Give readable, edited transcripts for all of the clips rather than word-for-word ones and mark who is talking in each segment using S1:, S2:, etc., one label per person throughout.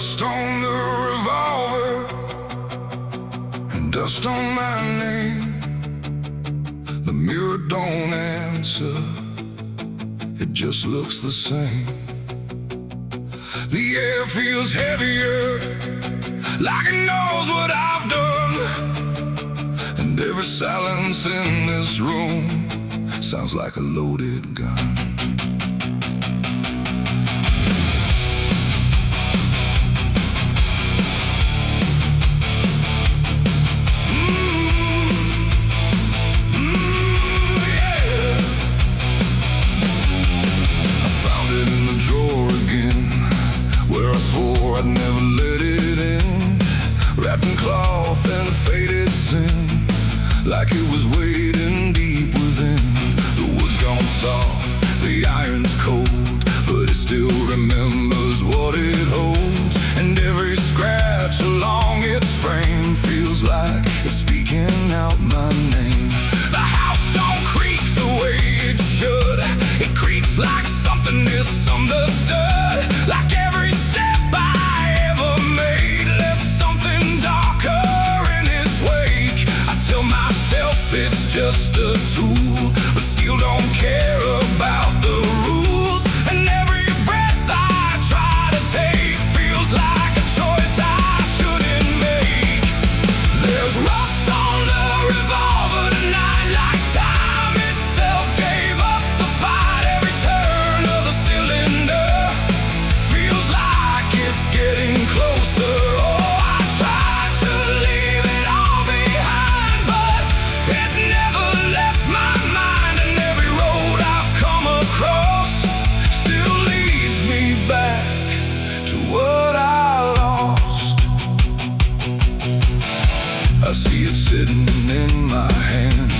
S1: Rust on the revolver and dust on my name. The mirror don't answer, it just looks the same. The air feels heavier, like it knows what I've done. And every silence in this room sounds like a loaded gun. I'd never let it in, wrapped in cloth and faded sin, like it was waiting deep within. The wood's gone soft, the iron's cold, but it still remembers what it holds. And every scratch along its frame feels like it's speaking out my name. The house don't creak the way it should, it creaks like something misunderstood. Like every step it's just a tool, but still don't care about the rules. And every breath I try to take feels like a choice I shouldn't make. There's rust on the revolver tonight, like time itself gave up the fight. Every turn of the cylinder feels like it's getting closer. I see it sitting in my hand,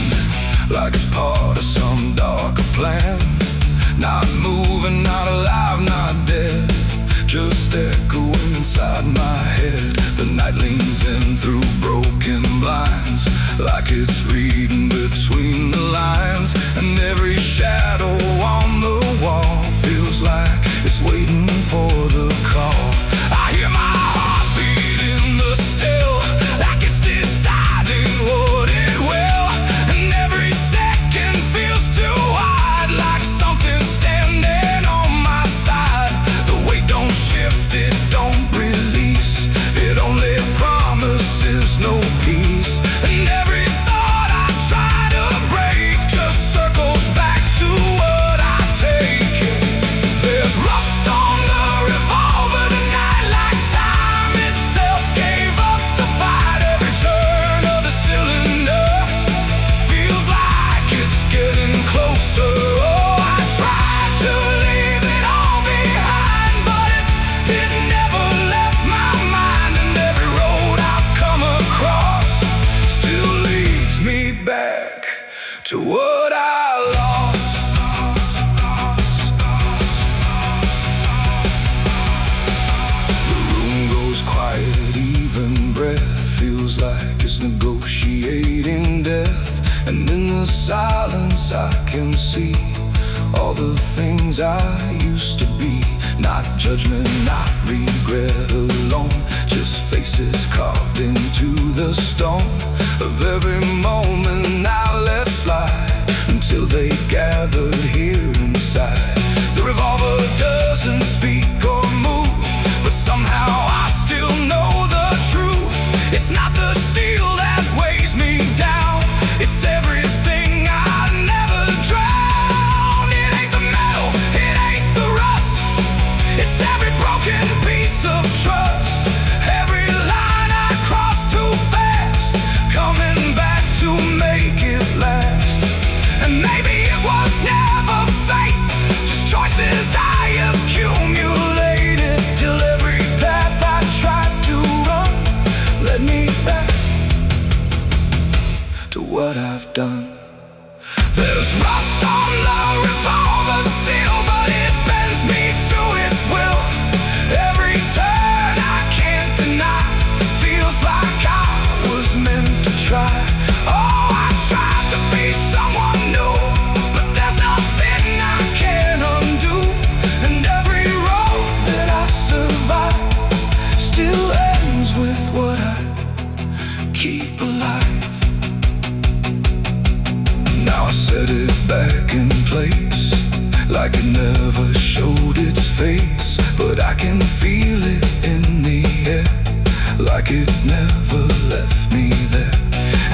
S1: like it's part of some darker plan. Not moving, not alive, not dead, just echoing inside my head. The night leans in through broken blinds, like it's reading between the lines. And every shadow on the wall feels like it's waiting for the call. I hear my heartbeat in the still, like it's deciding what it will. And every second feels too wide, like something standing on my side. The weight don't shift, it don't release, it only promises no peace. And every thought I try to break just circles back to what I take. There's rust on the revolver tonight, like time itself gave up the fight. Every turn of the cylinder feels like it's getting closer. Oh, I tried to leave it all behind, but it never left my mind. And every road I've come across still leads me back to what I lost. The room goes quiet, even breath feels like it's negotiating death. And in the silence I can see all the things I used to be. Not judgment, not regret alone, just faces carved into the stone of every moment I let slide, until they gathered here inside. The revolver doesn't speak or move, but somehow I still know the truth. It's not the steel that weighs me down, it's everything I never drowned. It ain't the metal, it ain't the rust, it's every broken piece of trust. Every line I crossed too fast, coming back to make it last. And maybe it was like it never showed its face, but I can feel it in the air, like it never left me there.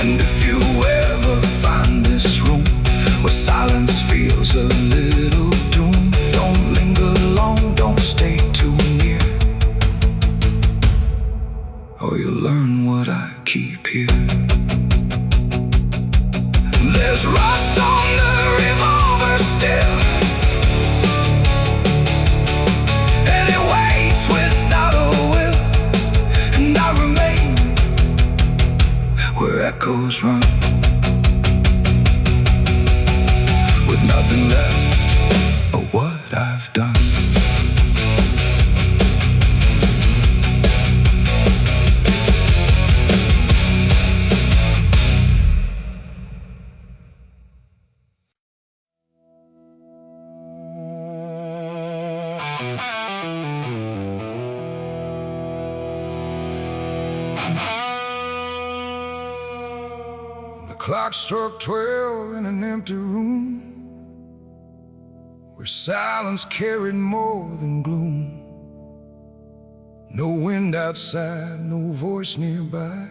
S1: And if you ever find this room where silence feels a little doom, don't linger long, don't stay too near, or you'll learn what I keep here. There's rust on the revolver still, and it waits without a will, and I remain where echoes run, with nothing left of what I've done. The clock struck 12 in an empty room, where silence carried more than gloom. No wind outside, no voice nearby,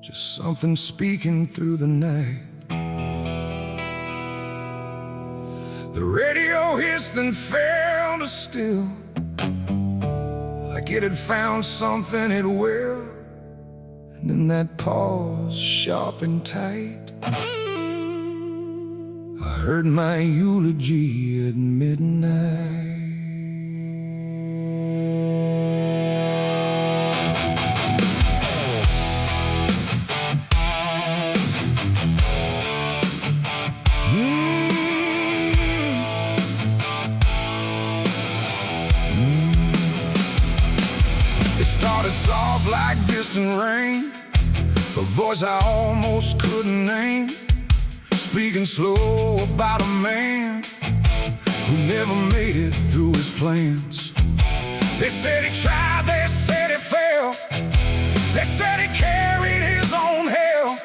S1: just something speaking through the night. The radio hissed and fell to still, like it had found something it will. And in that pause, sharp and tight, I heard my eulogy at midnight. It started soft like distant rain, a voice I almost couldn't name, speaking slow about a man who never made it through his plans. They said he tried, they said he failed, they said he carried his own hell,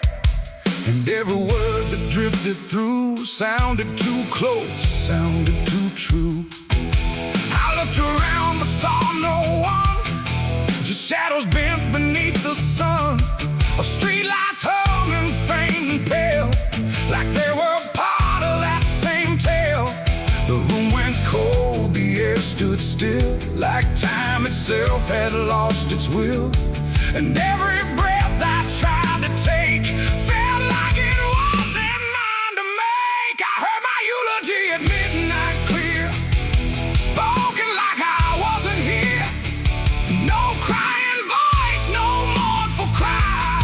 S1: and every word that drifted through sounded too close, sounded too true. I looked around but saw no one, just shadows bent beneath the sun, of streetlights humming faint and pale, like they were part of that same tale. The room went cold, the air stood still, like time itself had lost its will. And every breath I tried to take felt like it wasn't mine to make. I heard my eulogy at midnight clear, spoken like I wasn't here. No crying voice, no mournful cry,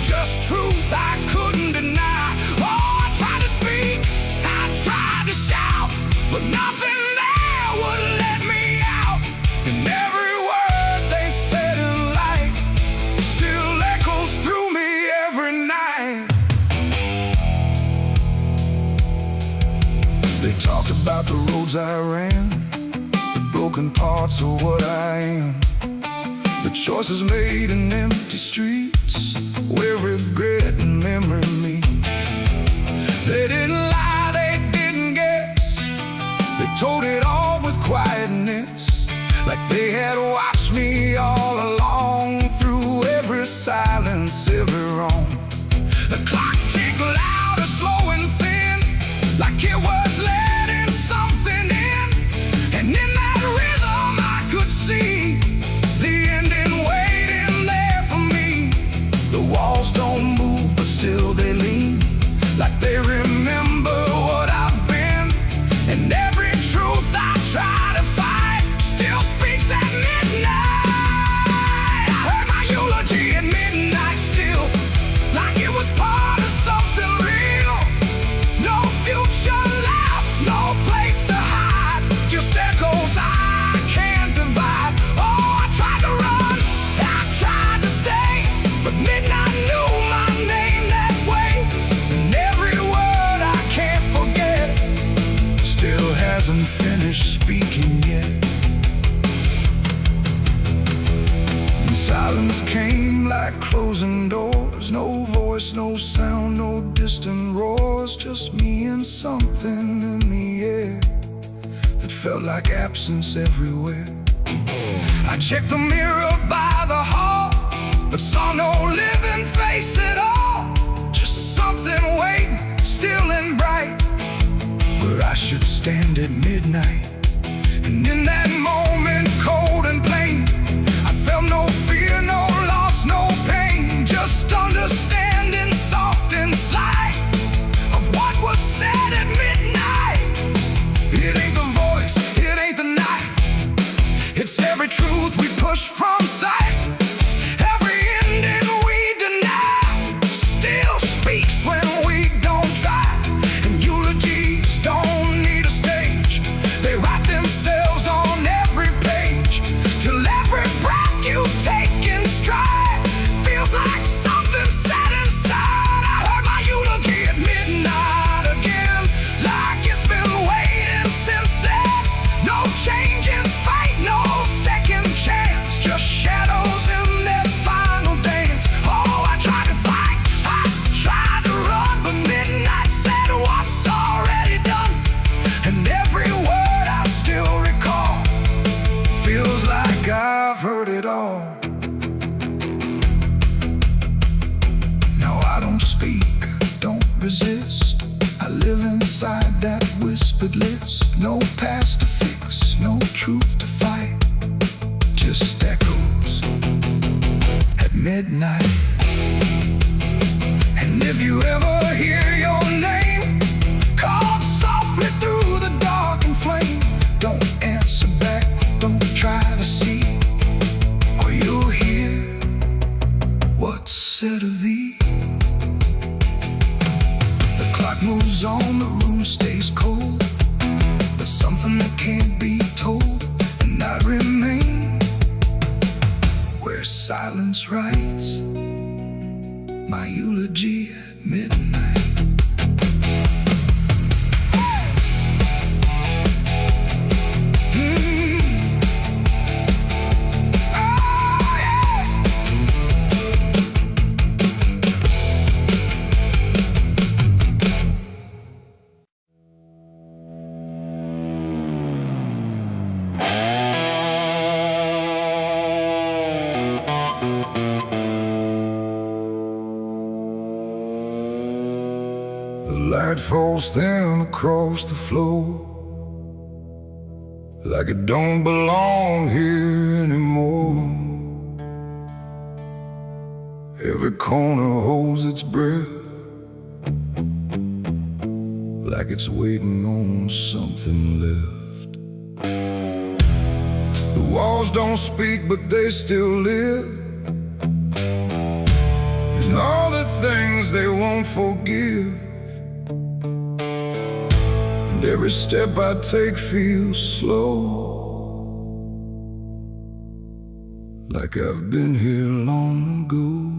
S1: just truth I couldn't deny. Oh, I tried to speak, I tried to shout, but nothing there would let me out. And every word they said in light still echoes through me every night. They talked about the roads I ran, the broken parts of what I am, the choices made in empty streets where regret and memory meet. They didn't lie, they didn't guess, they told it all with quietness, like they had watched me all along, through every silence, every wrong. The clock ticked louder, slow and thin, like it was letting something in. And in that rhythm I could see the ending waiting there for me. The walls don't move, but still they lean, like they remember what I've been. And every truth I try to fight still speaks at midnight. I heard my eulogy at midnight still, like it was part of something real. No future left, no place to hide, just echoes I can't divide. Oh, I tried to run, I tried to stay, but midnight knew my name that way. And every word I can't forget still hasn't finished speaking yet. And silence came like closing doors, no voice, no sound, no distant roars, just me and something in the felt like absence everywhere. I checked the mirror by the hall, but saw no living face at all. Just something waiting, still and bright, where I should stand at midnight. And in that moment, cold and plain, I felt no fear, no loss, no pain. Just understanding, soft and slight, of what was said at midnight. It ain't the voice, it ain't the night, it's every truth we push from sight. Every ending we deny still speaks when we don't try. And eulogies don't need a stage, they write themselves on every page, till every breath you take in stride feels like something set inside. I heard my eulogy at midnight again, like it's been waiting since then. No change in fate, no second chance, just shadows in their final dance. Oh, I tried to fight, I tried to run, but midnight said what's already done. And every word I still recall feels like I've heard it all. No, I don't speak, don't resist, I live inside that whispered list. No past to fix, no truth to fight, just echoes at midnight. And if you ever hear your name called softly through the dark and flame, don't answer back, don't try to see, or you'll hear what's said of thee. The clock moves on, the room stays cold, but something that can't be told, and I remain where silence writes my eulogy at midnight. The light falls thin across the floor, like it don't belong here anymore. Every corner holds its breath, like it's waiting on something left. The walls don't speak, but they still live, and all the things they won't forgive. And every step I take feels slow, like I've been here long ago.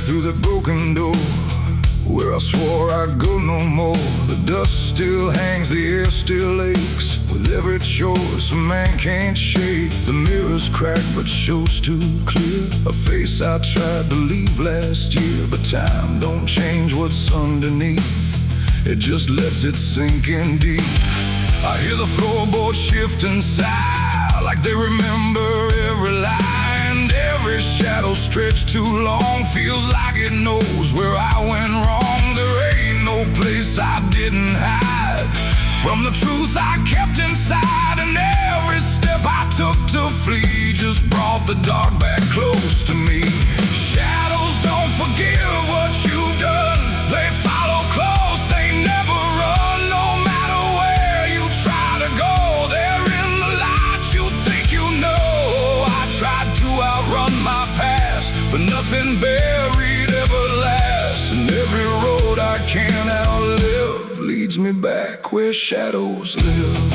S1: Through the broken door, where I swore I'd go no more. The dust still hangs, the air still aches, with every choice a man can't shake. The mirror's cracked but shows too clear a face I tried to leave last year. But time don't change what's underneath, it just lets it sink in deep. I hear the floorboards shift and sigh, like they remember every lie. Every shadow stretched too long feels like it knows where I went wrong. There ain't no place I didn't hide from the truth I kept inside. And every step I took to flee just brought the dark back close to me. Shadows don't forgive what you've done, they follow close, they never run. No matter where you try to go, they're in the light you think you know. I tried to outrun my past, but nothing buried ever lasts. And every road I can't outlive leads me back where shadows live.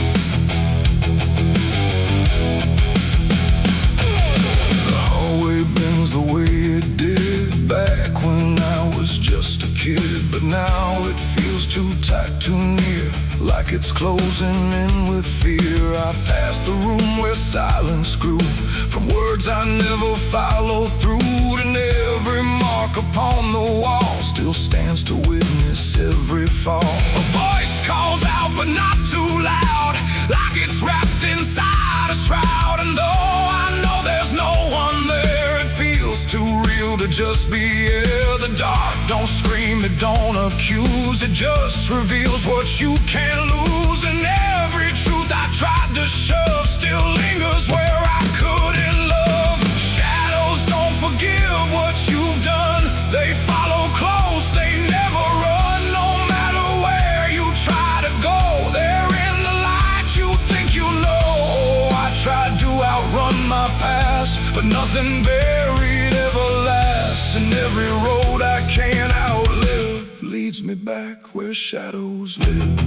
S1: The hallway bends the way it did back when I was just a kid, but now it feels too tight, too near, like like it's closing in with fear. I pass the room where silence grew, from words I never followed through. And every mark upon the wall still stands to witness every fall. A voice calls out but not too loud, like it's wrapped inside a shroud. And though I know there's no one there, it feels too real to just be here. The dark don't scream, it don't accuse, it just reveals what you can't lose. And every truth I tried to shove still lingers where I couldn't love. Shadows don't forgive what you've done, they follow close, they never run. No matter where you try to go, they're in the light you think you know. I tried to outrun my past, but nothing buried ever lasts. And every road I can't outlive leads me back where shadows live.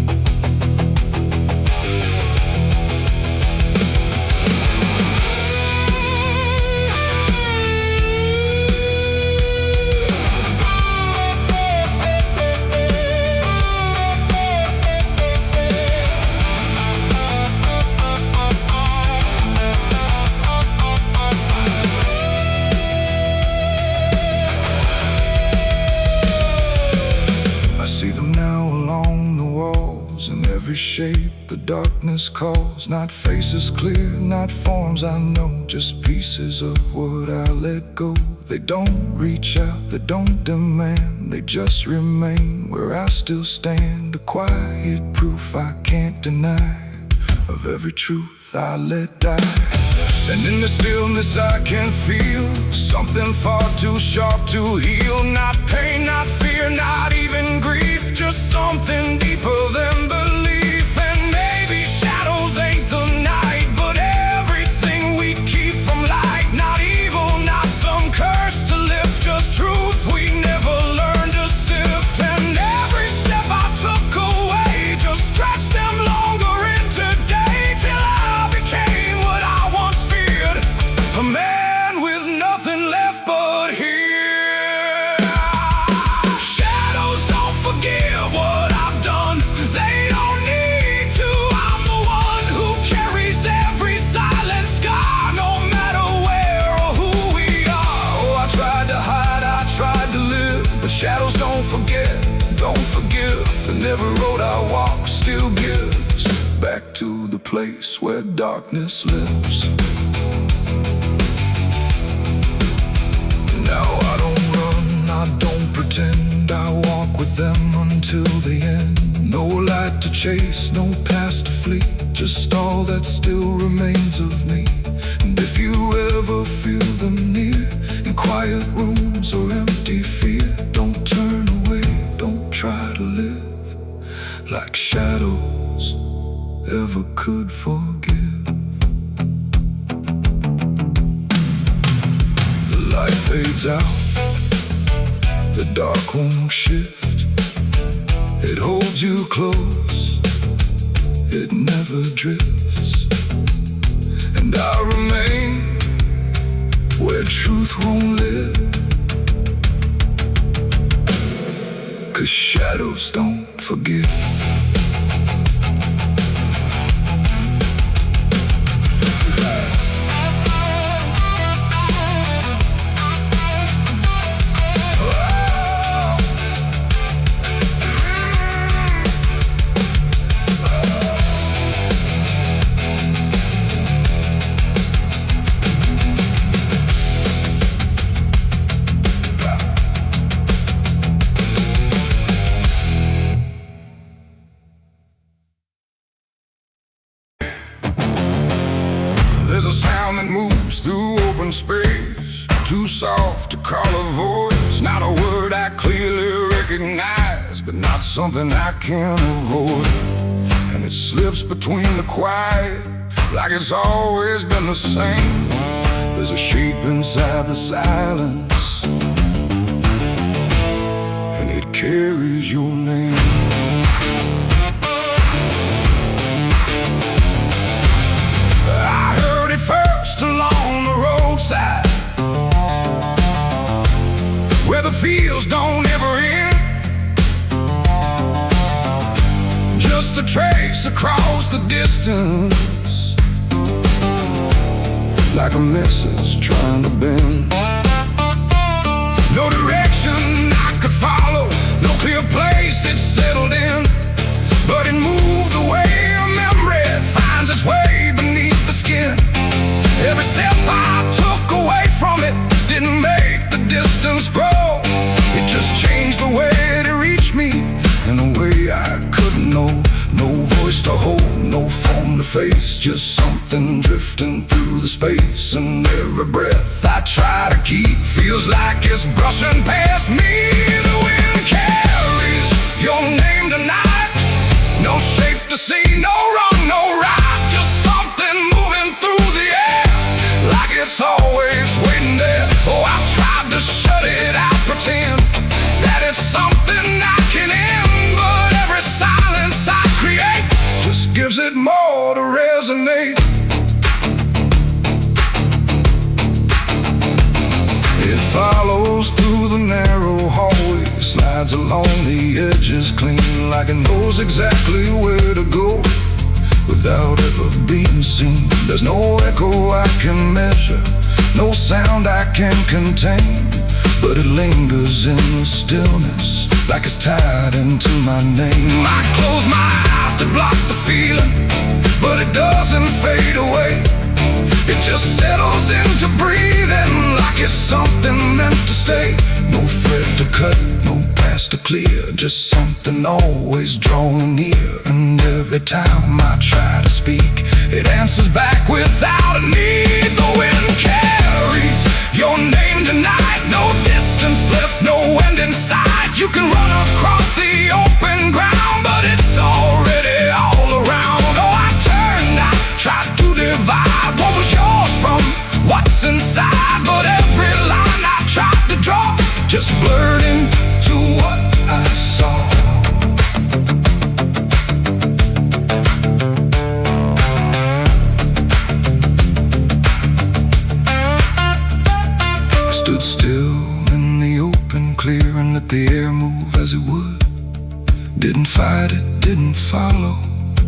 S1: In every shape the darkness calls, not faces clear, not forms I know, just pieces of what I let go. They don't reach out, they don't demand, they just remain where I still stand. A quiet proof I can't deny of every truth I let die. And in the stillness I can feel something far too sharp to heal. Not pain, not fear, not even grief, just something deeper than belief. And maybe shadows ain't the night, but everything we keep from light. Not evil, not some curse to lift, just truth we never learned to sift. And every step I took away just stretched them longer into day, till I became what I once feared, a man with nothing left but here. Shadows don't forgive what I've done, they don't need to. I'm the one who carries every silent scar, no matter where or who we are. Oh, I tried to hide, I tried to live, but shadows don't forget, don't forgive. And every road I walk still gives back to the place where darkness lives. Now I don't run, I don't pretend, I walk with them until the end. No light to chase, no past to flee, just all that still remains of me. And if you ever feel them near, in quiet rooms or empty fear, don't turn away, don't try to live like shadows ever could forgive. The light fades out, the dark won't shift, it holds you close, it never drifts. And I remain where truth won't live, 'cause shadows don't forgive. There's a sound that moves through open space, too soft to call a voice. Not a word I clearly recognize, but not something I can avoid. And it slips between the quiet, like it's always been the same. There's a shape inside the silence, and it carries your name. First along the roadside, where the fields don't ever end, just a trail the distance, like a message trying to bend. No direction I could follow, no clear place it settled in, but it moved the way a memory finds its way beneath the skin. Every step I took away from it didn't make the distance grow. It just changed the way it reached me in a way I couldn't know. No voice to hold, no form to face, just something drifting through the space. And every breath I try to keep feels like it's brushing past me. The wind carries your name tonight, no shape to see, no wrong, no right, just something moving through the air, like it's always waiting there. Oh, I tried to shut it out, pretend that it's something I can end, but every silence I create just gives it more to resonate. It follows through the narrow hallway, slides along the edges clean, like it knows exactly where to go without ever being seen. There's no echo I can measure, no sound I can contain, but it lingers in the stillness, like it's tied into my name. I close my eyes to block the feeling, but it doesn't fade away. It just settles into breathing, like it's something meant to stay. No thread to cut, no path to clear, just something always drawing near. And every time I try to speak, it answers back without a need. The wind carries your name tonight, no distance left, no end in sight. You can run across the open ground, but it's already all around. Oh, I turned, I tried to divide what was yours from what's inside, but every line I tried to draw just blurred into what I saw. I stood still in the open clear and let the air move as it would. Didn't fight it, didn't follow,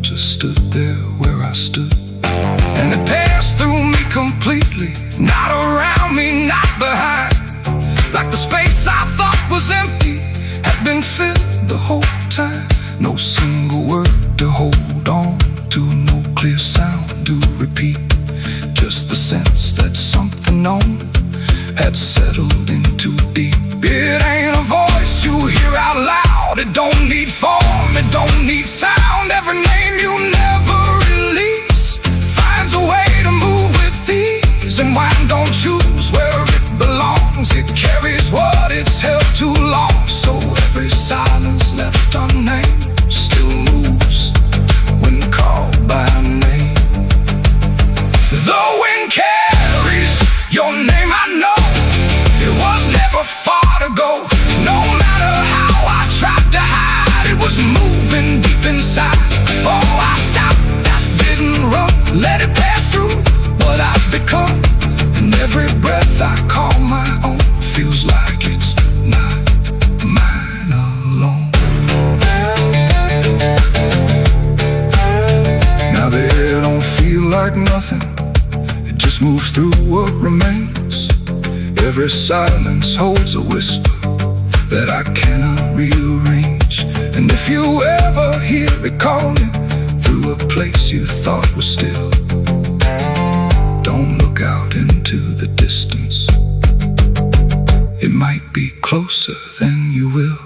S1: just stood there where I stood. And it passed through me completely, not around me, not behind, like the space I thought was empty had been filled the whole time. No single word to hold on to, no clear sound to repeat, just the sense that something known had settled in too deep. It ain't a voice you hear out loud, it don't need form, it don't need sound. Every name you never release finds a way to move with ease, and wine don't choose where it belongs, it carries what it's held too long. So every silence left unnamed still moves when called by name. The wind carries your name, I know it was never far to go. No matter how I tried to hide, it was moving deep inside. Oh, I stopped, I didn't run, let it pass through what I've become. And every breath I call my own feels like it's not mine alone. Now the air don't feel like nothing, it just moves through what remains. Every silence holds a whisper that I cannot rearrange. And if you ever hear it calling through a place you thought was still, don't look out into the distance, it might be closer than you will.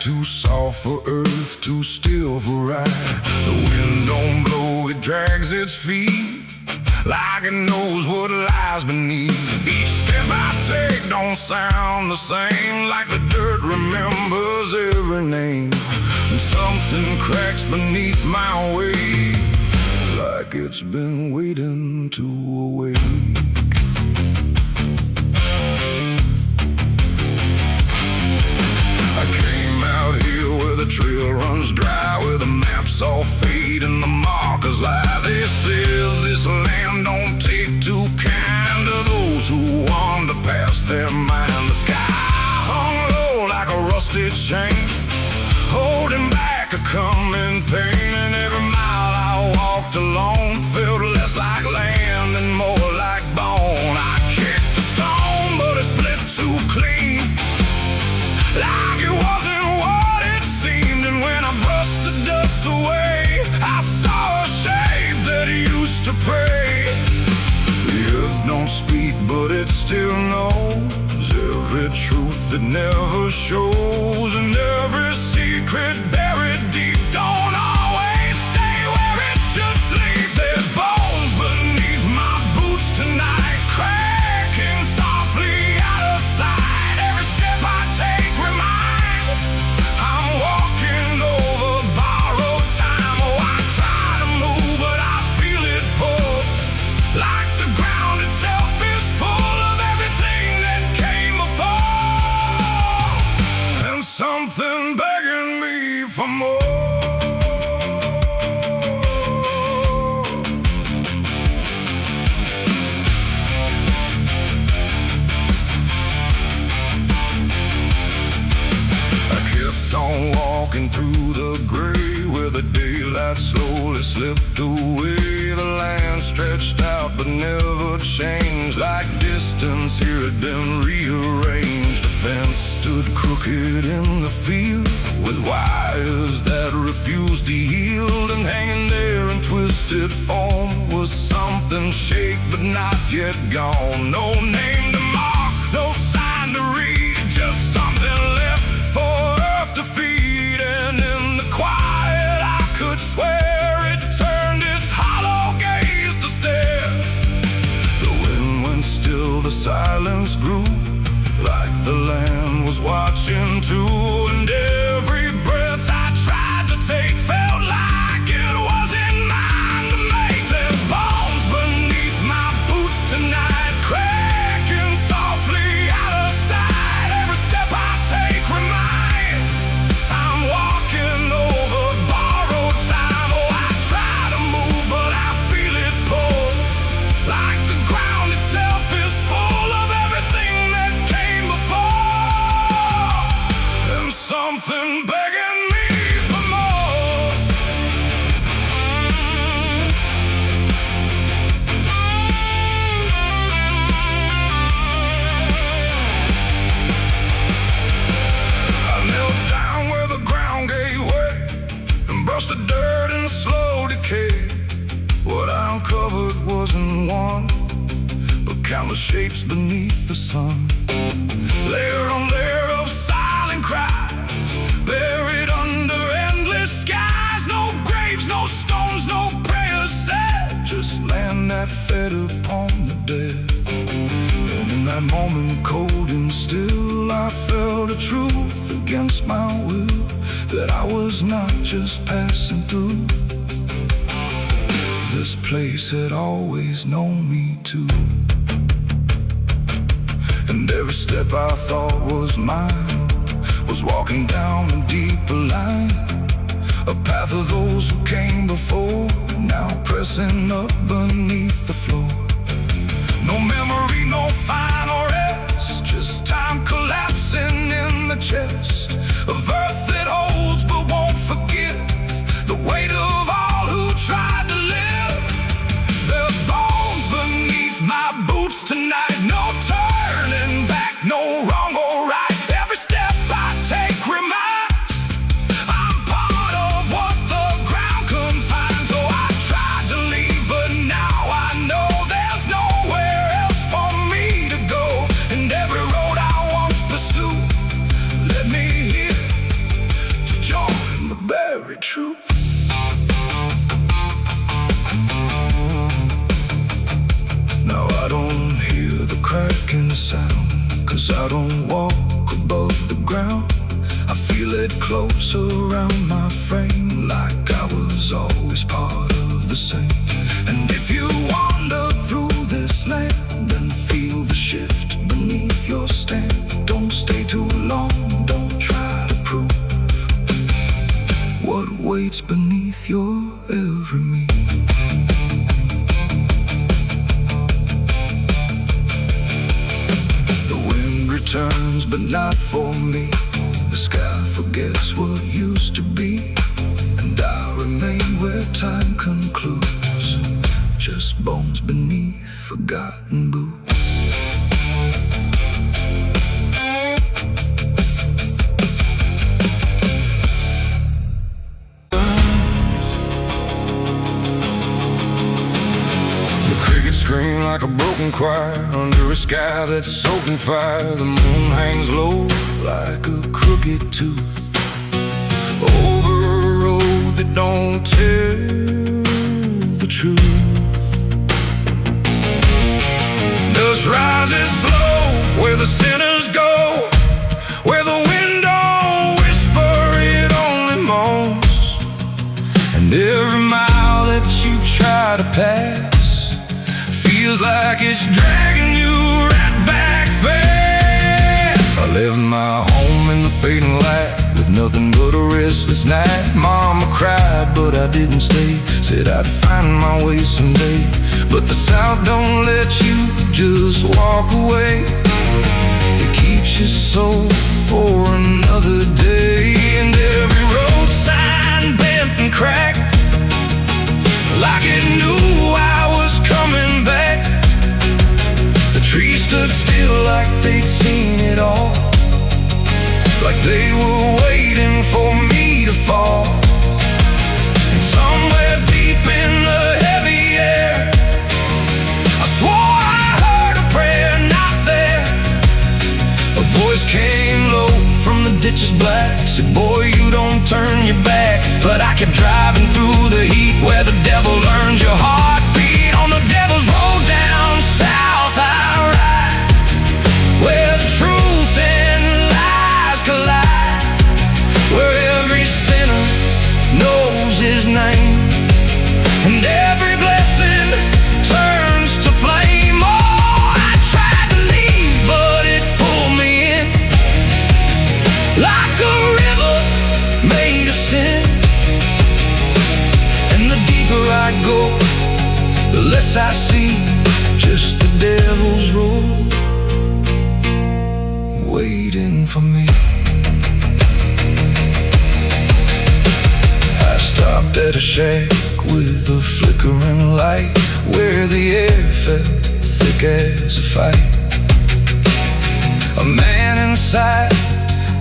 S1: Too soft for earth, too still for ride. The wind don't blow, it drags its feet like it knows what lies beneath. Each step I take don't sound the same, like the dirt remembers every name. And something cracks beneath my weight, like it's been waiting to awake. I came out here where the trail runs dry, where the maps all fade and the markers lie. They say this land don't take too kind to those who wander past their mind. The sky hung low like a rusted chain, holding back a coming pain. And every mile I walked alone felt less like land and more like bone. I kicked a stone, but it split too clean, like it wasn't what it seemed. And when I brushed the dust away, I saw a shape that used to pray. The earth don't speak, but it still knows every truth that never shows, and every secret buried deep don't always stay where it should sleep. There's bones beneath my boots tonight, cracking softly out of sight. Every step I take reminds I'm walking over borrowed time. Oh, I try to move, but I feel it pull, like the ground itself is full of everything that came before, and something begging me for more. I kept on walking through the gray, where the daylight slowly slipped away. The land stretched out but never changed, like distance here had been rearranged. A fence stood crooked in the field, with wires that refused to yield. And hanging there in twisted form was something shaped but not yet gone. No name to mark, no sign to read, just something left for earth to feed. And in the quiet I could swear it turned its hollow gaze to stare. The wind went still, the silence grew, like the land was watching too. And every breath I tried to take felt like it wasn't mine to make. There's bones beneath my boots tonight, cracking softly out of sight. Every step I take reminds I'm walking over borrowed time. Oh, I try to move, but I feel it pull, like the ground itself is full of everything that came before, and something begging me for more. I knelt down where the ground gave way and brushed the dirt in slow decay. What I uncovered wasn't one, but countless shapes beneath the sun. Layer on layer of silent cries, buried under endless skies. No graves, no stones, no prayers said, just land that fed upon the dead. And in that moment, cold and still, I felt a truth against my will, that I was not just passing through. This place had always known me too. And every step I thought was mine was walking down a deeper line, a path of those who came before, now pressing up beneath the floor. No memory, no final rest, just time collapsing in the chest of earth that holds but won't forgive the weight of all who tried to live. There's bones beneath my boots tonight, no turning back, no wrong or right. Every step I take reminds I'm part of what the ground confines. Oh, I tried to leave, but now I know there's nowhere else for me to go. And every road I once pursued led me the sound, 'cause I don't walk above the ground. I feel it close around my frame, like I was always part of the same. And if you wander through this land and feel the shift beneath your stand, don't stay too long, don't try to prove what waits beneath your every move. The wind returns, but not for me. The sky forgets what used to be, and I remain where time concludes, just bones beneath forgotten boots. The crickets scream like a broken choir under a sky that's soaked in fire. The moon hangs low like a crooked tooth over a road that don't tell the truth. Dust rises slow where the sinners go, where the wind don't whisper, it only moans. And every mile that you try to pass feels like it's dragging you right back fast. I left my home in the fading light with nothing but a restless night. Mama cried, but I didn't stay. Said I'd find my way someday. But the South don't let you just walk away. It keeps your soul for another day. And every road sign bent and cracked, like it knew I was coming back. The trees stood still like they'd seen it all, like they were waiting for me to fall. And somewhere deep in the heavy air, I swore I heard a prayer not there. A voice came low from the ditches black, said, boy, you don't turn your back. But I kept driving through the heat where the devil learns your heartbeat. On the devil's road down south I ride, where the truth and lies collide, where every sinner knows his name, and every blessing turns to flame. Oh, I tried to leave, but it pulled me in, like a river made of sin. And the deeper I go, the less I see, just the devil's road waiting for me. I stopped at a shack with a flickering light, where the air felt thick as a fight. A man inside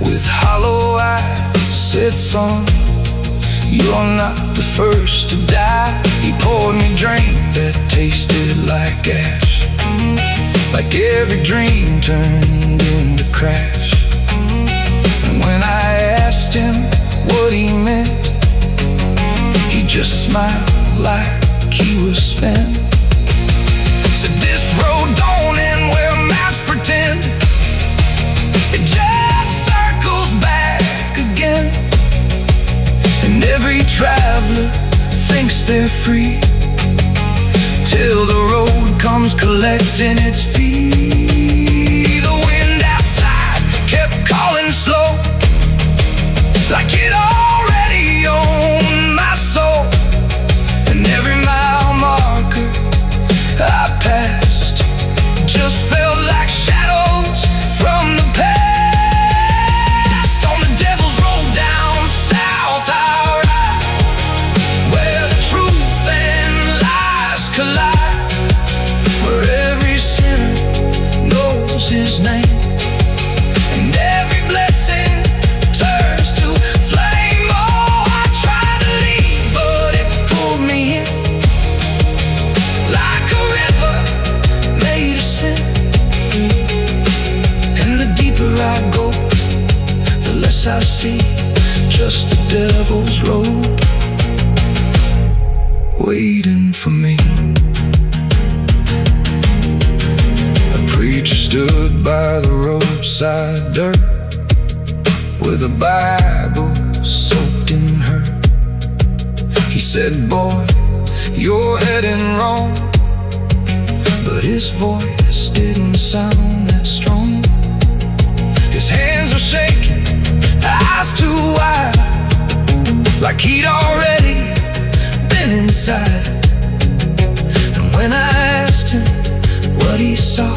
S1: with hollow eyes said, son, you're not the first to die. He poured me a drink that tasted like ash, like every dream turned into crash. And when I asked him what he meant, he just smiled like he was spent. Said, this road don't end where maps pretend, it just circles back again. And every traveler thinks they're free, till the road comes collecting its fee. The wind outside kept calling slow, like it already owned my soul. And every mile marker I passed just felt like shadows from the past. On the devil's road down south I ride, where the truth and lies collide, where every sinner knows his name, and every blessing turns to flame. Oh, I tried to leave, but it pulled me in, like a river made of sin. And the deeper I go, the less I see, just the devil's road waiting for me. A preacher stood by the roadside dirt with a Bible soaked in her. He said, "Boy, you're heading wrong," but his voice didn't sound that strong. His hands were shaking, eyes too wide, like he'd already been inside. And when I asked him what he saw,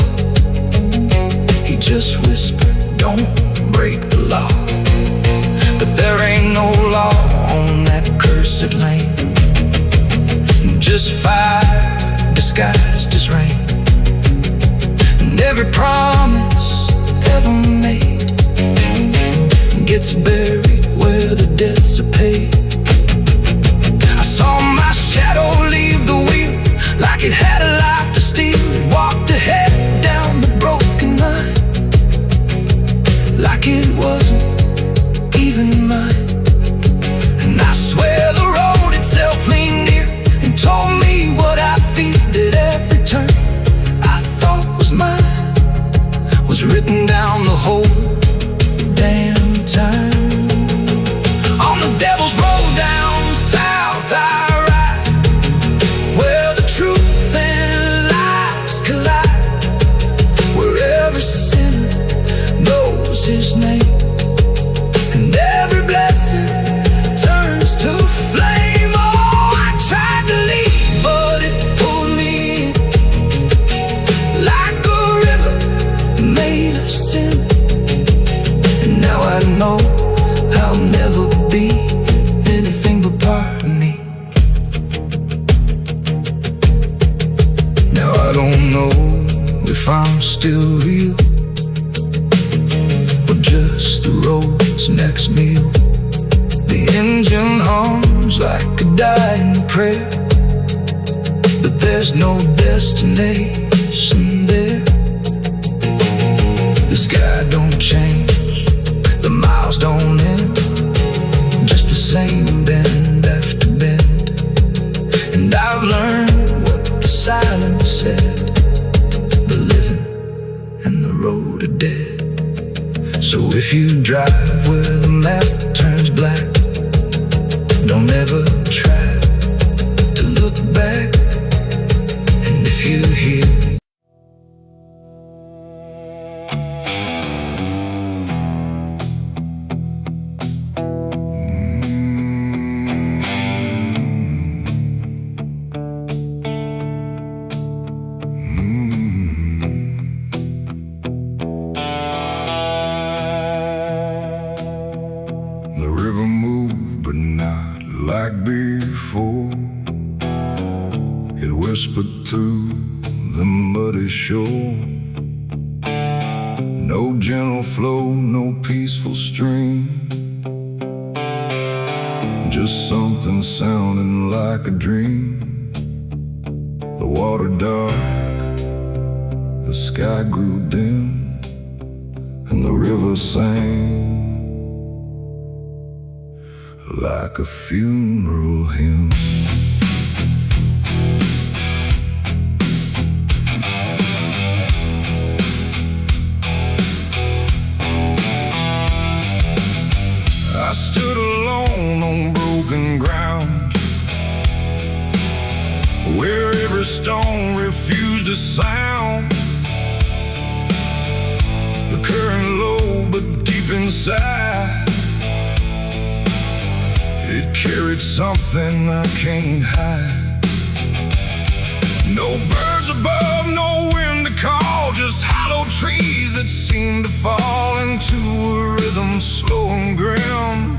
S1: he just whispered, "Don't break the law." But there ain't no law on that cursed land, just fire disguised as rain. And every promise ever made gets buried where the debts are paid. I saw my shadow leave the wheel like it had a life to steal. It walked ahead down the broken line like it wasn't even mine. And I swear the road itself leaned near and told me what I feel at every turn. I thought was mine was written down the whole damn time. On the devil's road down south I ride, where the truth and lies collide, where every sinner knows his name, and every blessing turns to flame. Oh, I tried to leave, but it pulled me in like a river made of sin. And now I know I'll never be anything but part of me. Now I don't know if I'm still real or just the road's next meal. The engine hums like a dying prayer, but there's no destination there. The sky don't change, the miles don't end, just the same bend after bend. And I've learned what the silence said: the living and the road are dead. So if you drive where the map turns black, don't ever try to look back. And if you hear the river move, but not like before. It whispered through the muddy shore. No gentle flow, no peaceful stream, just something sounding like a dream. The water dark, the sky grew dim, and the river sang like a funeral hymn. I stood alone on broken ground, where every stone refused a sound. The current low but deep inside, it carried something I can't hide. No birds above, no wind to call, just hollow trees that seem to fall into a rhythm slow and grim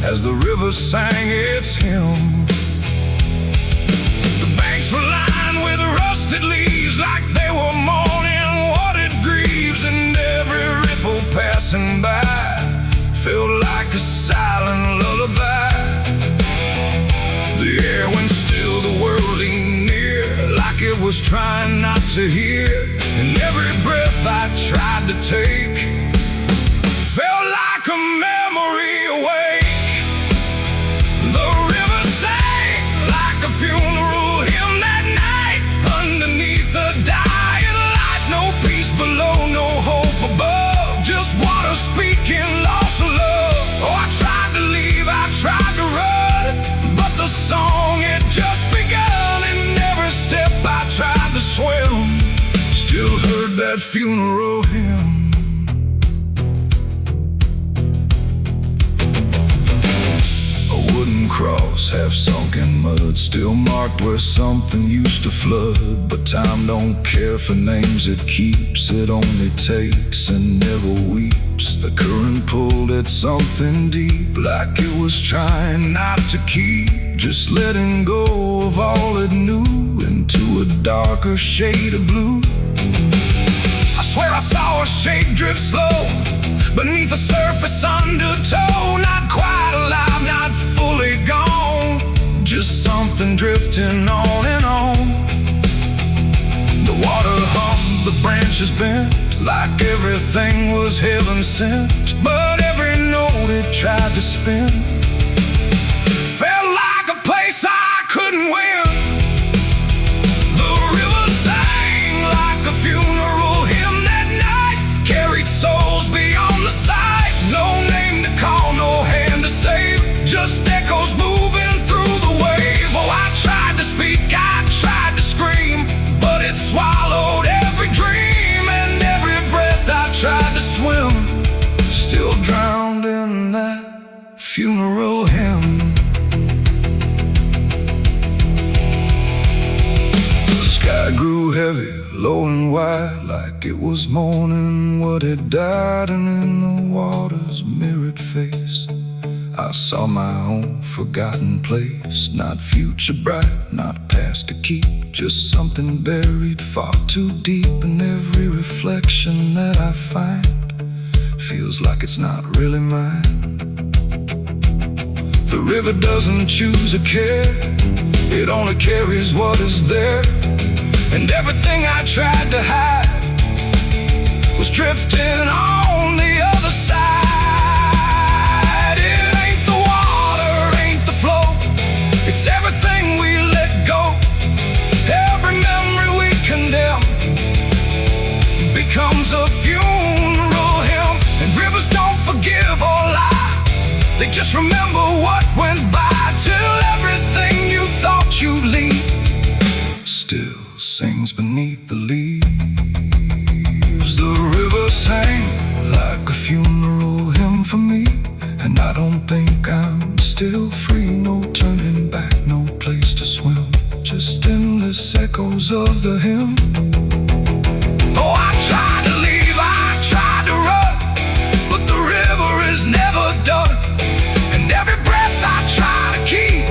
S1: as the river sang its hymn. The banks were lined with rusted leaves like they were mourning what it grieves, and every ripple passing by felt like a silent lullaby. The air went still, the world leaned near like it was trying not to hear, and every breath I tried to take felt like a memory awake. The river sang like a funeral hymn that night underneath the dying light. No that funeral hymn. A wooden cross, half sunk in mud, still marked where something used to flood. But time don't care for names it keeps, it only takes and never weeps. The current pulled at something deep, like it was trying not to keep, just letting go of all it knew into a darker shade of blue. I swear I saw a shape drift slow beneath the surface undertow, not quite alive, not fully gone, just something drifting on and on. The water hummed, the branches bent, like everything was heaven sent. But every note it tried to spin felt like a place I couldn't win. The river sang like a funeral hymn that night, carried souls beyond the sight. No name to call, no hand to save, just echoes moving through the wave. Oh, I tried to speak, I tried to scream, but it swallowed every dream, and every breath I tried to swim, still drowned in that funeral hymn. The sky grew heavy, low and wide, like it was mourning what had died. And in the water's mirrored face, I saw my own forgotten place. Not future bright, not past to keep, just something buried far too deep. And every reflection that I find feels like it's not really mine. The river doesn't choose a care, it only carries what is there. And everything I tried to hide was drifting on the other side. It ain't the water, ain't the flow, it's everything we let go. Every memory we condemn becomes a funeral hymn. And rivers don't forgive or lie, they just remember what went by, till everything you thought you'd leave still sings beneath the leaves. The river sang like a funeral hymn for me, and I don't think I'm still free. No turning back, no place to swim, just endless echoes of the hymn. Oh, I tried to leave, I tried to run, but the river is never done. And every breath I try to keep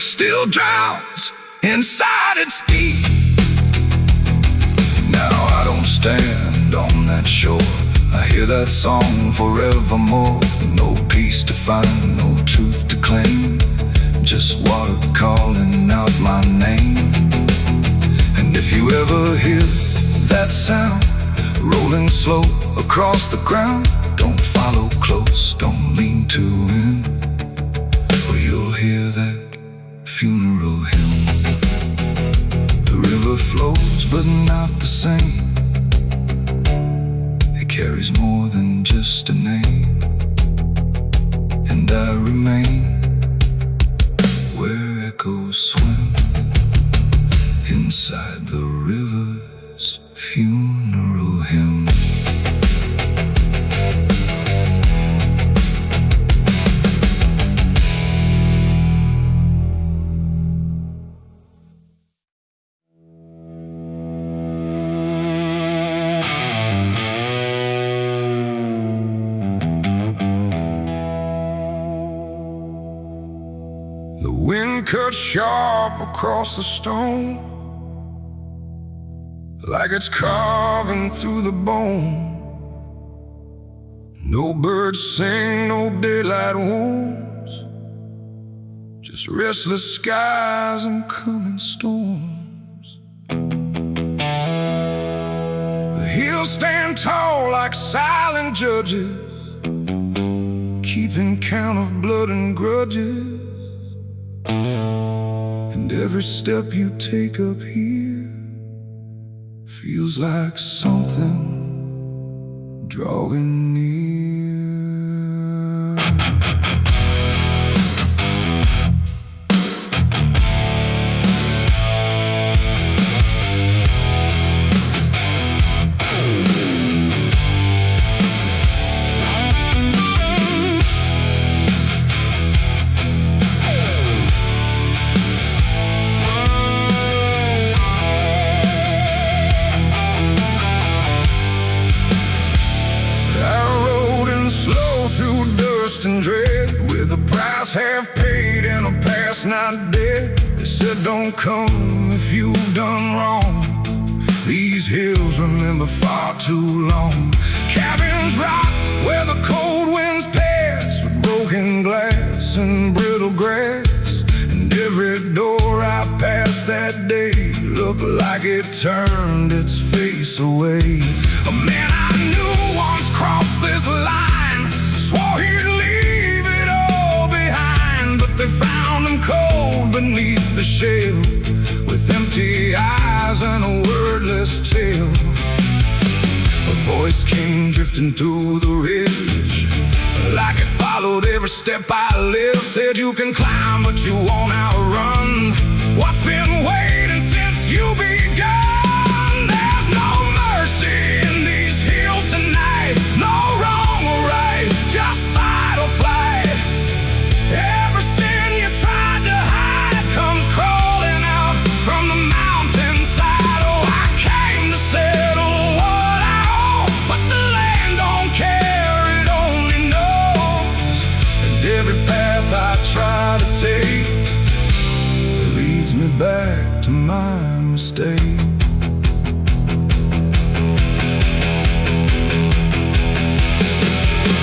S1: still drowns inside its deep. Now I don't stand on that shore, I hear that song forevermore. No peace to find, no truth to claim, just water calling out my name. And if you ever hear that sound rolling slow across the ground, don't follow close, don't lean too in, or you'll hear that funeral hymn. The river flows but not the same, it carries more than just a name. And I remain where echoes swim, inside the river's funeral hymn. The wind cut sharp across the stone, like it's carving through the bone. No birds sing, no daylight wounds, just restless skies and coming storms. The hills stand tall like silent judges, keeping count of blood and grudges. And every step you take up here feels like something drawing near. not dead. They said don't come if you've done wrong. These hills remember far too long. Cabins rock where the cold winds pass, with broken glass and brittle grass. And every door I passed that day looked like it turned its face away. A man I knew once crossed this line, swore he'd leave it all behind, but they found him cold beneath the shell, with empty eyes and a wordless tale. A voice came drifting through the ridge, like it followed every step I lived. Said you can climb but you won't outrun what's been waiting since you begun. There's no mercy in these hills tonight, no wrong or right, just fight or flight. Every sin you tried to hide comes crawling out from the mountainside. Oh, I came to settle what I owe, but the land don't care, it only knows. And every path I try to take leads me back to my mistake.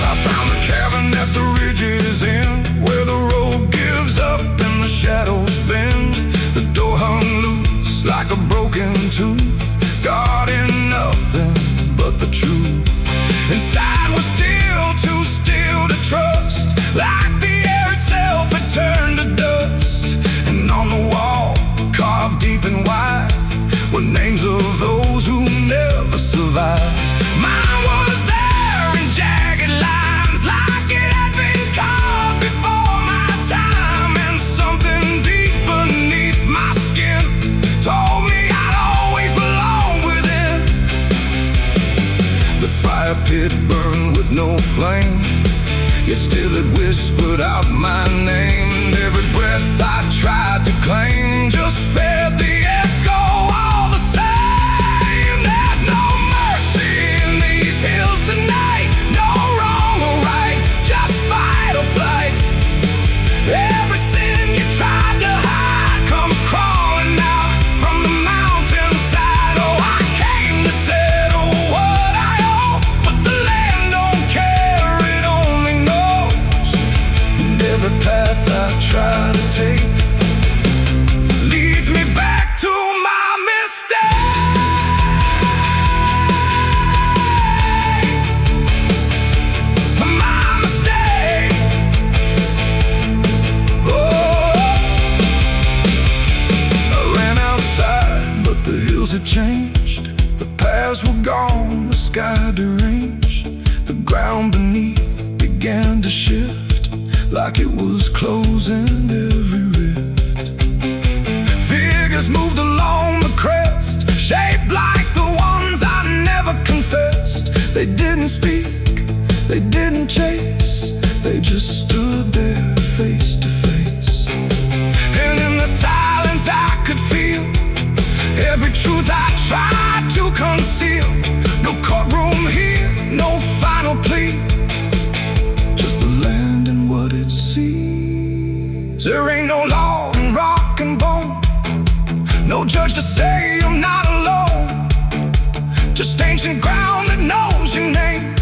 S1: I found a cabin at the ridge's end, where the road gives up and the shadows bend. The door hung loose like a broken tooth, guarding nothing but the truth. Inside was still too still to trust, like the air itself had turned to dust. And on the wall, carved deep and wide, were names of those who never survived. Mine was there in jagged lines, like it had been carved before my time. And something deep beneath my skin told me I'd always belong within. The fire pit burned with no flame, yet still it whispered out my name. And every breath I tried to claim just fed the echo all the same. There's no mercy in these hills tonight, no wrong or right, just fight or flight. Every sin you tried to hide comes crawling out from the mountainside. Oh, I came to settle what I owe, but the land don't care, it only knows. And every path I try to take leads me back to my mistake. To my mistake. Oh, I ran outside, but the hills had changed. The paths were gone, the sky deranged. The ground beneath began to shift, like it was closing every rift. Figures moved along the crest, shaped like the ones I never confessed. They didn't speak, they didn't chase, they just stood there face to face. And in the silence I could feel every truth I tried to conceal. No courtroom here, no final plea, just the land and what it sees. There ain't no law in rock and bone, no judge to say I'm not alone, just ancient ground that knows your name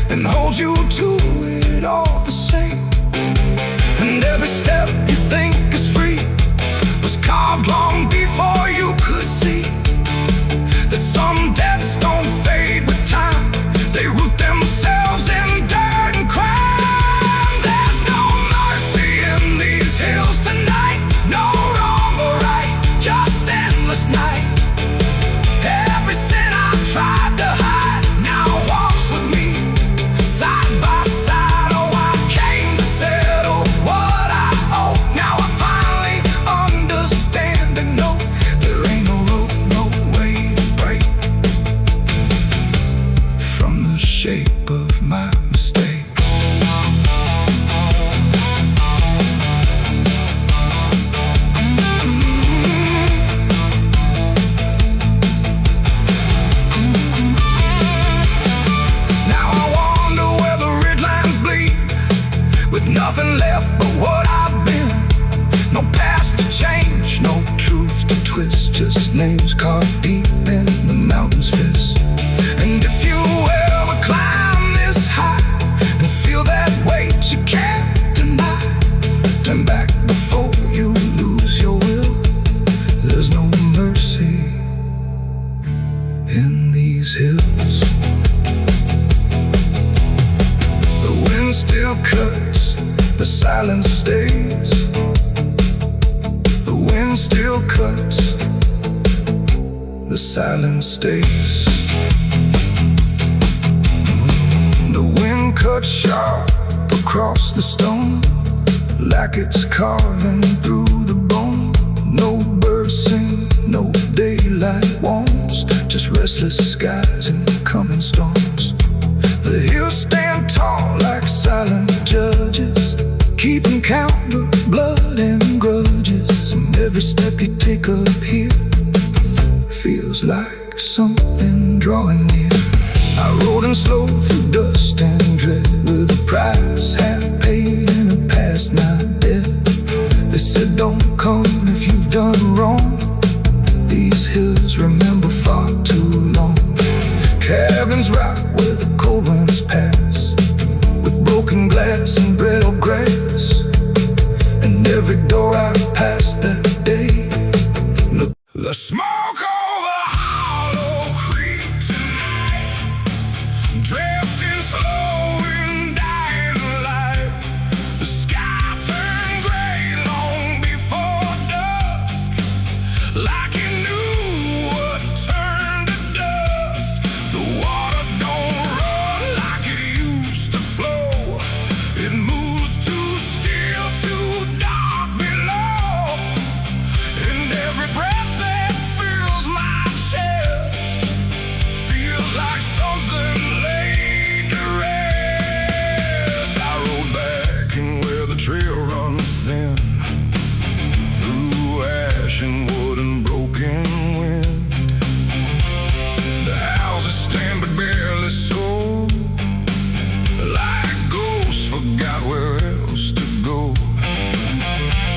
S1: and holds you to it all the same. And every step you think is free was carved long before you could see that some debts don't fade with time, they root themselves in dirt and crime. There's no mercy in these hills tonight, no wrong or right, just endless night. Every sin I tried to hide now walks with me, side by side. Oh, I came to settle what I owe, now I finally understand and know. just names carved deep in the mountain's fist. And if you ever climb this high and feel that weight you can't deny, turn back before you lose your will. There's no mercy in these hills. The wind still cuts, the silence stays. The wind still cuts, the silence stays. The wind cuts sharp across the stone, like it's carving through the bone. No birds sing, no daylight warms, just restless skies and coming storms. The hills stand tall like silent judges, keeping count of blood and grudges. And every step you take up here feels like something drawing near. I rode in slow through dust and dread, with a price half paid and a past not dead. They said don't come if you've done wrong. These hills remember far too long. Cabins rock where the cold winds pass, with broken glass and brittle grass. And every door I passed that day, look, the smoke over Hollow Creek tonight, drifting slow and dying light. The sky turned gray long before dusk, like it knew what turned to dust. The water don't run like it used to flow. It moves too still, too dark below. And every breath that fills my chest feels like something laid to rest. I rode back in where the trail runs thin, through ash and wood and broken wind. The houses stand but barely so, like ghosts forgot where else to go.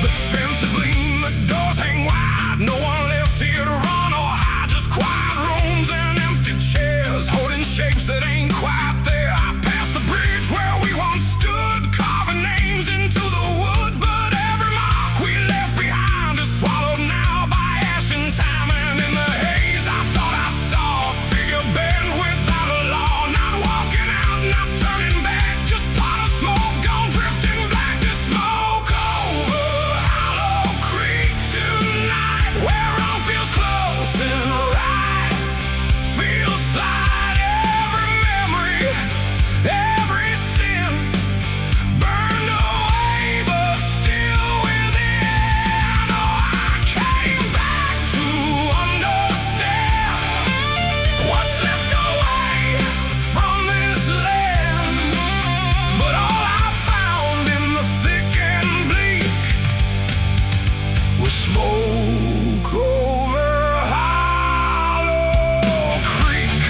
S1: The fences lean, the doors hang wide, no one left here to run or hide. Just quiet rooms and empty chairs, holding shapes that ain't quite there. I passed the bridge where we once stood, carving names into the wood. But every mark we left behind is swallowed now by ash and time. And in the haze I thought I saw a figure bend without a law, not walking out, not turning back, just pot of smoke gone drifting black. To smoke over Hollow Creek tonight, where all feels close and right, feels slight. Every memory, every sin burned away, but still within. I know I came back to understand what's slipped away from this land. But all I found in the thick and bleak was smoke over Hollow Creek.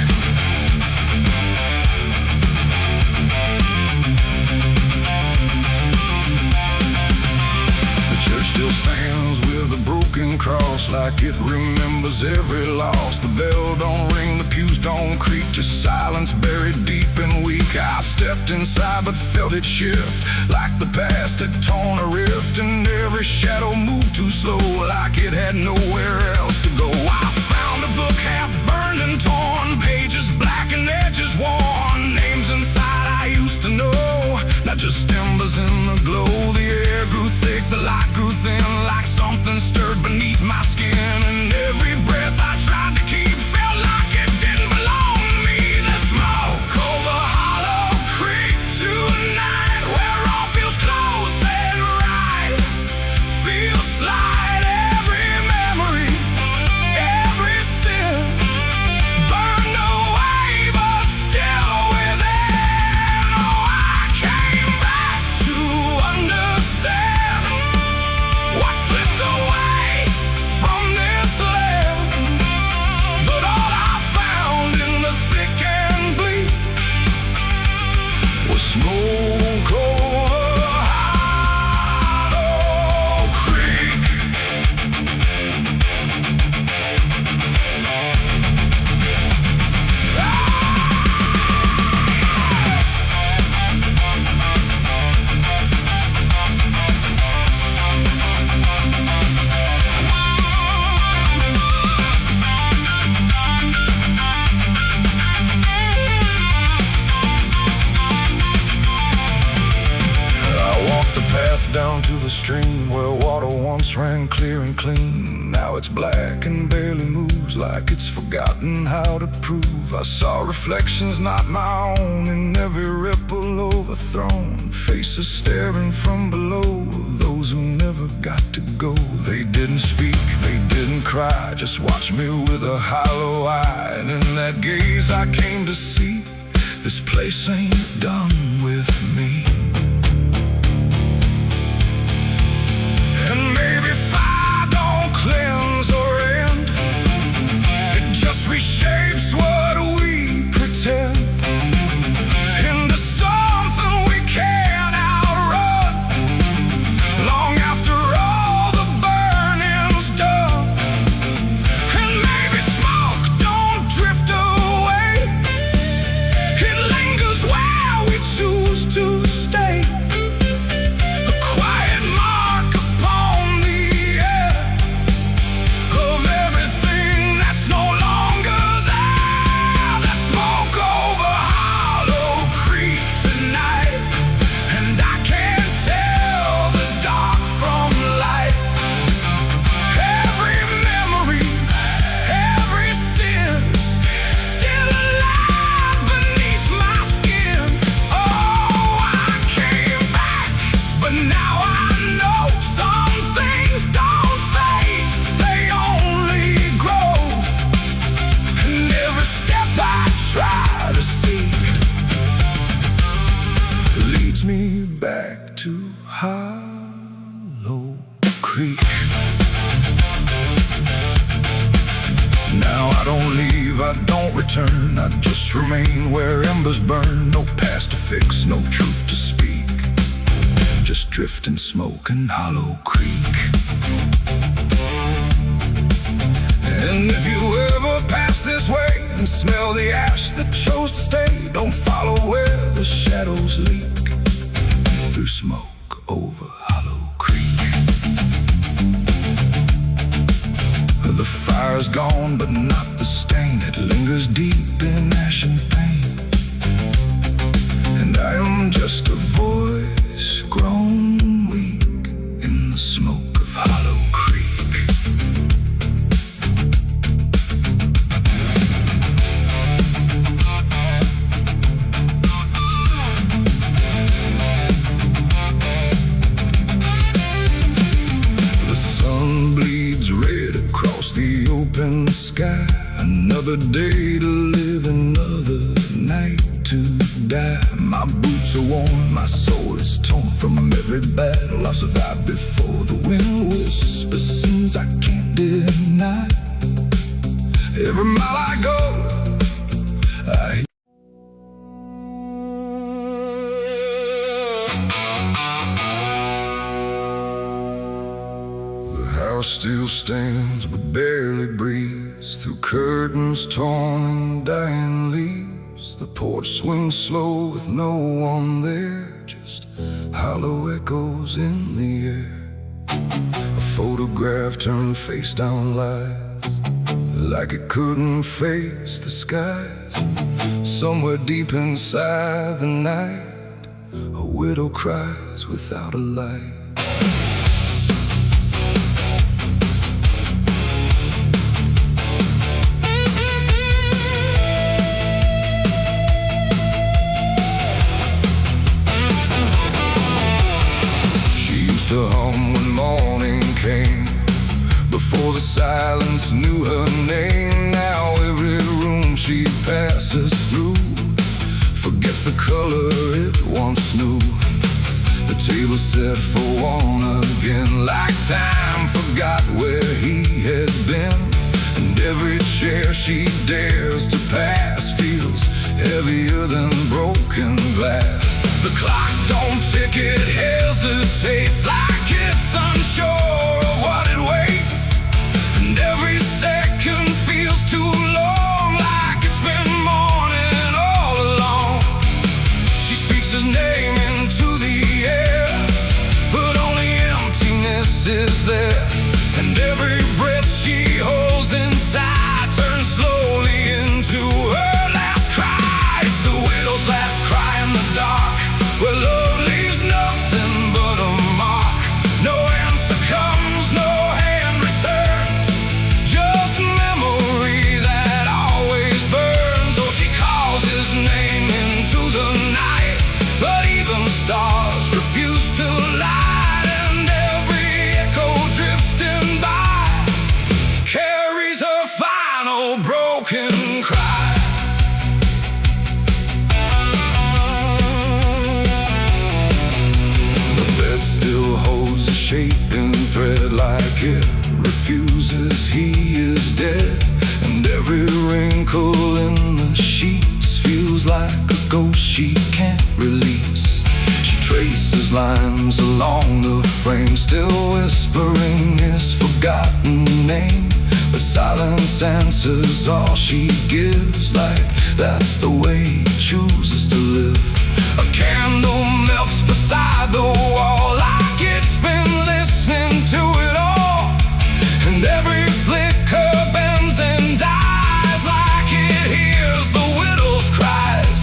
S1: The church still stands with a broken cross, like it remembers every loss. The bell don't ring, the pews don't creak, just silence buried deep and weak. I stepped inside but felt it shift, like the past had torn a rift. And every shadow moved too slow, like it had nowhere else to go. I found a book half burned and torn, pages black and edges worn. Names inside I used to know, not just embers in the glow. The air grew thick, the light grew thin, like something stirred beneath my skin. And every breath I tried to keep felt like it didn't belong to me. The smoke over Hollow Creek tonight, where all feels close and right, feels slight. Every memory, and clean. Now it's black and barely moves, like it's forgotten how to prove. I saw reflections not my own in every ripple overthrown. Faces staring from below, those who never got to go. They didn't speak, they didn't cry, just watched me with a hollow eye. And in that gaze I came to see, this place ain't done with me. And maybe fire don't cleanse or end, it just reshapes what we pretend into something we can't outrun. Long after all the burning's done, and maybe smoke don't drift away, it lingers where we choose to stay. Me back to Hollow Creek. Now I don't leave, I don't return, I just remain where embers burn. No past to fix, no truth to speak, just drift and smoke in Hollow Creek. And if you ever pass this way and smell the ash that chose to stay, don't follow where the shadows leak through smoke over Hollow Creek. The fire's gone, but not the stain. It lingers deep in ash and pain. And I am just a voice grown weak in the smoke of Hollow Creek. Open sky, another day to live, another night to die. My boots are worn, my soul is torn from every battle I've survived before. The wind whispers sins I can't deny. Every mile I go, I house still stands but barely breathes through curtains torn and dying leaves. The porch swings slow with no one there, just hollow echoes in the air. A photograph turned face down lies, like it couldn't face the skies. Somewhere deep inside the night, a widow cries without a light. To hum when morning came, before the silence knew her name. Now every room she passes through forgets the color it once knew. The table set for one again, like time forgot where he had been. And every chair she dares to pass feels heavier than broken glass. The clock don't tick, it hesitates, like it's unsure of what it waits. And every second feels too long, like it's been morning all along. She speaks his name into the air, but only emptiness is there. And every breath she holds inside turns slowly into her last cry. It's the widow's last cry in the dark, where love leaves nothing but a mark. misshapen thread, like it refuses he is dead. And every wrinkle in the sheets feels like a ghost she can't release. She traces lines along the frame, still whispering his forgotten name. But silence answers all she gives, like that's the way he chooses to live. A candle melts beside the wall, like it's been listening to it all. And every flicker bends and dies, like it hears the widow's cries.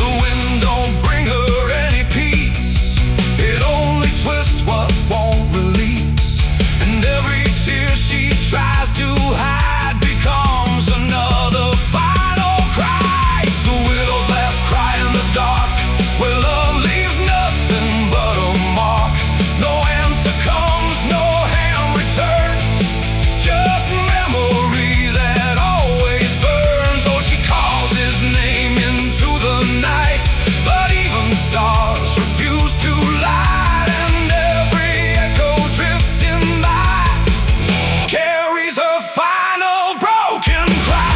S1: The wind don't bring her any peace, it only twists what won't release. And every tear she tries to hide becomes another final cry. It's the widow's last cry in the dark, where love leaves nothing but a mark. No answer comes, no hand returns, just memory that always burns. Oh, she calls his name into the night, but even stars refuse to light. And every echo drifting by carries her final broken cry.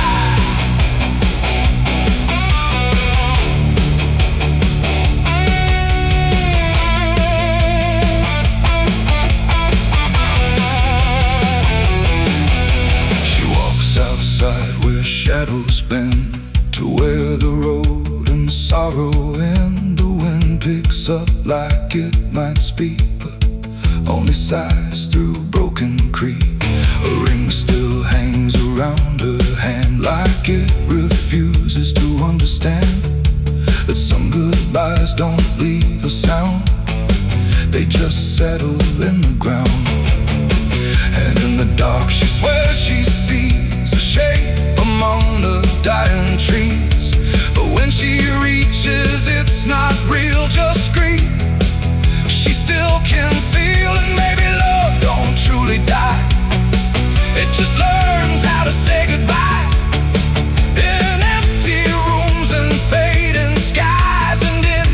S1: She walks outside where shadows bend, to where the road and sorrow end. The wind picks up like it might speak, but only sighs through broken creek. A ring still hangs around her hand, like it refuses to understand that some goodbyes don't leave a sound, they just settle in the ground. And in the dark she swears she sees a shape among the dying trees. But when she reaches, it's not real, just scream. She still can feel, and maybe love don't truly die, it just learns how to say goodbye. In empty rooms and fading skies, and in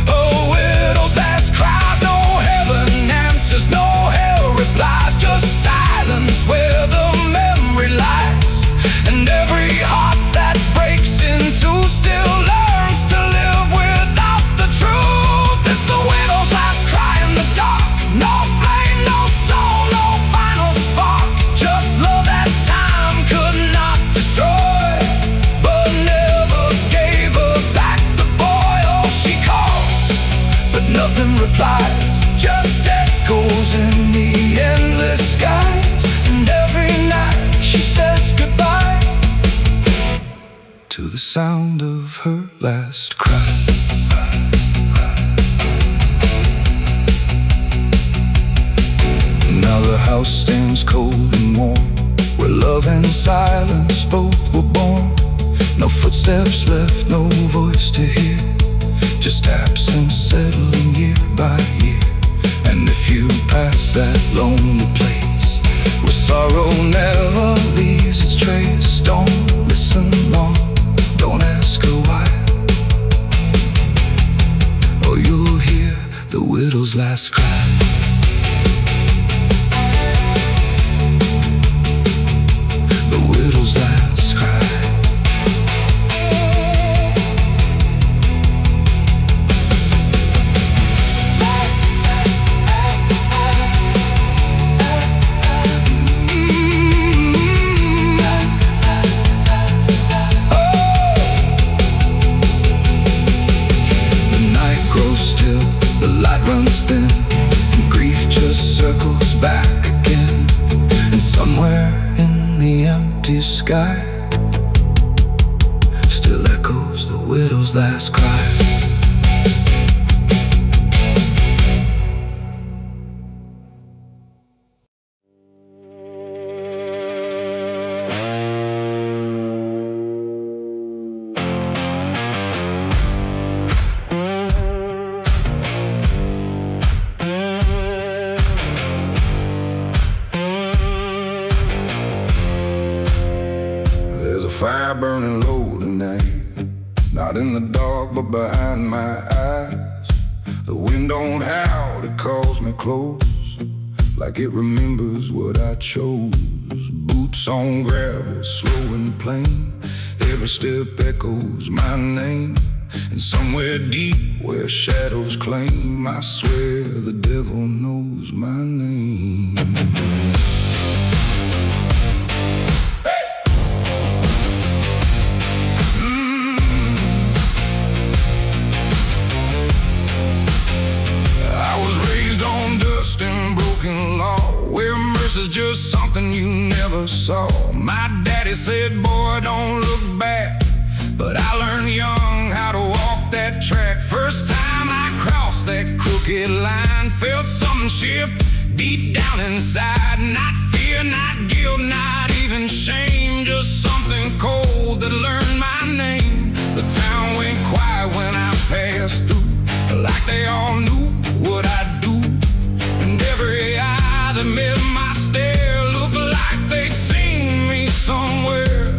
S1: a widow's last cries, no heaven answers, no hell replies, just silence where the memory lies. And every heart that breaks into still learns to live without the truth. It's the widow's last cry in the dark, no flame, no soul, no final spark, just love that time could not destroy, but never gave her back the boy. Oh, she calls, but nothing replies, just echoes in the endless skies. And every night she says goodbye to the sound of her last cry. Now the house stands cold and warm, where love and silence both were born. No footsteps left, no voice to hear, just absence settling year by year. And if you pass that lonely place, where sorrow never leaves its trace, don't listen long, don't ask her why, or you'll hear the widow's last cry. The widow's last cry. Runs thin, and grief just circles back again. And somewhere in the empty sky still echoes the widow's last cry. Fire burning low tonight, not in the dark but behind my eyes. The wind don't howl, it calls me close. like it remembers what I chose. Boots on gravel, slow and plain. Every step echoes my name. And somewhere deep where shadows claim, I swear the devil knows my name. Is just something you never saw. My daddy said, boy, don't look back. But I learned young how to walk that track. First time I crossed that crooked line, felt something shift deep down inside. Not fear, not guilt, not even shame, just something cold that learned my name. The town went quiet when I passed through, like they all knew what I'd do. And every eye that met my stare looked like they'd seen me somewhere.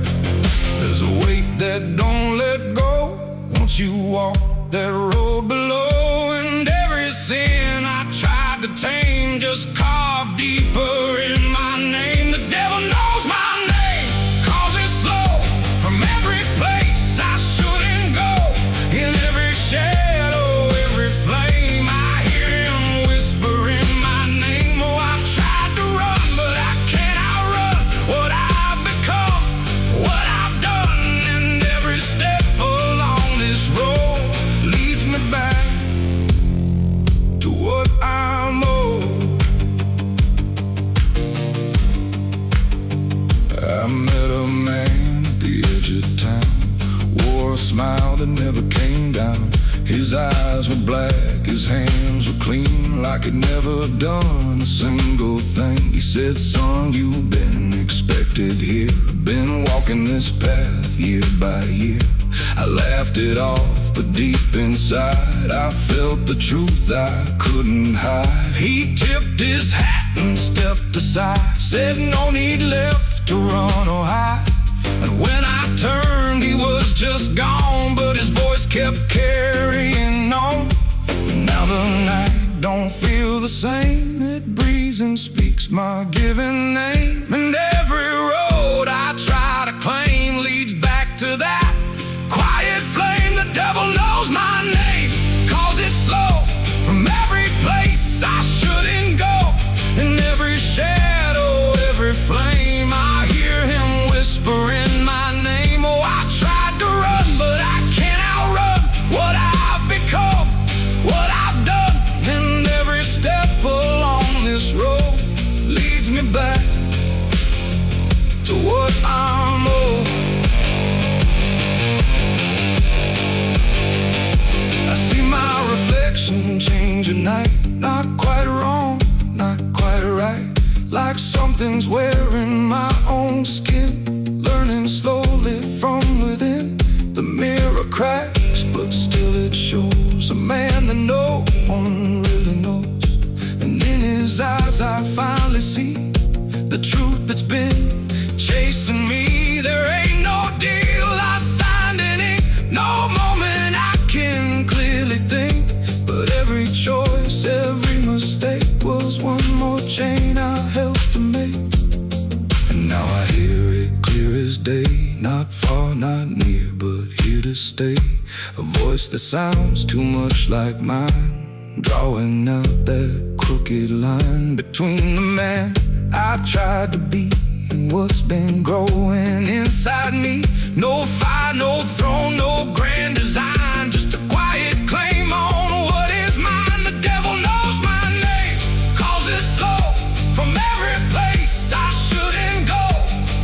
S1: There's a weight that don't let go once you walk that road below. And every sin I tried to tame just carved deeper in my name. The devil knows my name, cause it's slow. From every place I shouldn't go, in every shadow, every flame, I hear him whispering my name. Oh, I've tried to run, but I can't outrun what I've become, what I've done. And every step along this road leads me back to what I'm owed. I met a man at the edge of town, wore a smile that never came down. His eyes were black, his hands were clean, like he'd never done a single thing. He said, son, you've been expected here, been walking this path year by year. I laughed it off, but deep inside I felt the truth I couldn't hide. He tipped his hat and stepped aside, said no need left to run or hide. And when I turned, he was just gone, but his voice kept carrying on. Now the night don't feel the same, it breathes and speaks my given name. And every road I try to claim leads back to that quiet flame. The devil knows my name, cause it's slow. From every place I shouldn't go, in every shadow, every flame, I hear him whispering my name. Oh, I tried to run, but I can't outrun what I've become, what I've done. And every step along this road leads me back to what I'm owed. I see my reflection change at night, not quite wrong, not quite right, like something's wearing my own skin, learning slowly from within. The mirror cracks, but still it shows a man that no one really knows. And in his eyes I finally see the truth that's been chasing me. There ain't no deal I signed in ink, no moment I can clearly think. But every choice, every mistake was one more chain I helped to make. And now I hear it clear as day, not far, not near, but here to stay. A voice that sounds too much like mine, drawing out that crooked line between the man I tried to be and what's been growing inside me. No fire, no throne, no grand design, just a quiet claim on what is mine. The devil knows my name, cause it's slow. From every place I shouldn't go,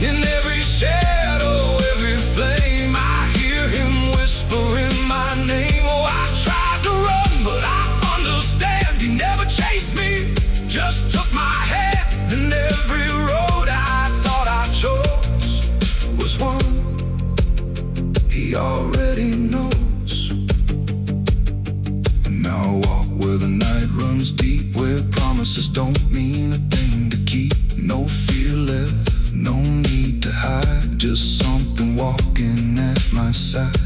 S1: in every shadow, every flame, I hear him whispering my name. Oh, I tried to run, but I understand he never chased me, just took my hand. And every road I thought I chose was one he already knows. And now I walk where the night runs deep, where promises don't mean a thing to keep. No fear left, no need to hide, just something walking at my side.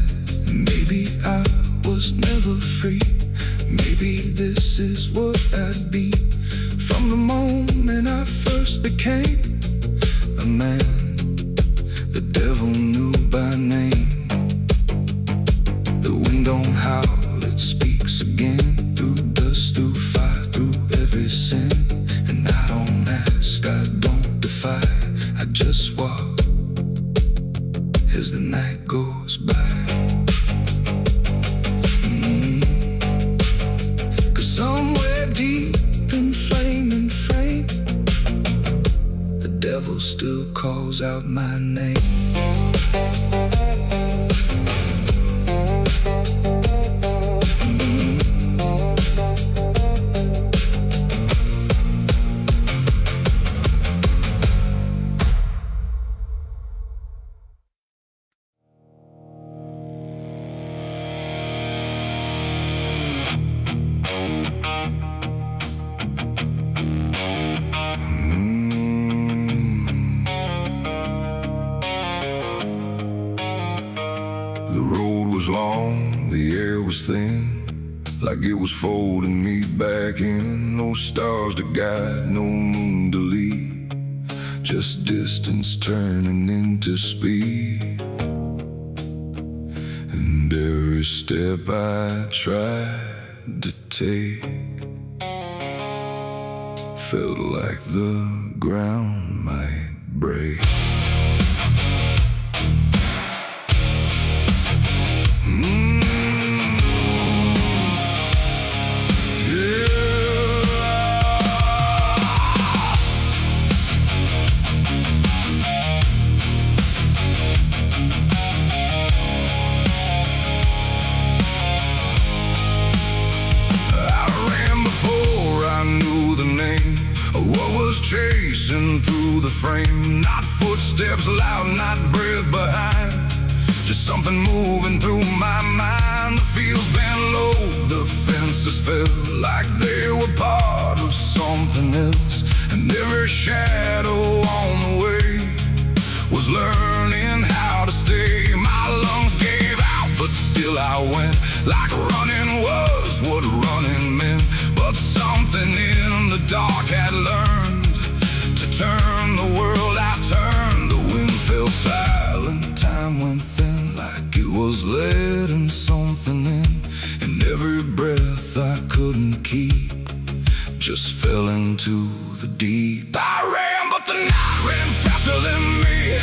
S1: Maybe I was never free, maybe this is what I'd be. From From the moment I first became a man, the devil knew by name. The wind don't howl, it speaks again. Through dust, through fire, through every sin. And I don't ask, I don't defy, I just walk as the night goes by. Cause somewhere deep in flame and frame, the devil still calls out my name. The road was long, the air was thin, like it was folding me back in. No stars to guide, no moon to lead, just distance turning into speed. And every step I tried to take felt like the ground might break. Chasing through the frame, not footsteps loud, not breath behind, just something moving through my mind. The fields bent low, the fences felt like they were part of something else, and every shadow on the way was learning how to stay. My lungs gave out, but still I went, like running was what running meant. But something in the dark had learned to turn the world. I turned, the wind fell silent, time went thin, like it was letting something in. And every breath I couldn't keep just fell into the deep. I ran, but the night ran faster than me,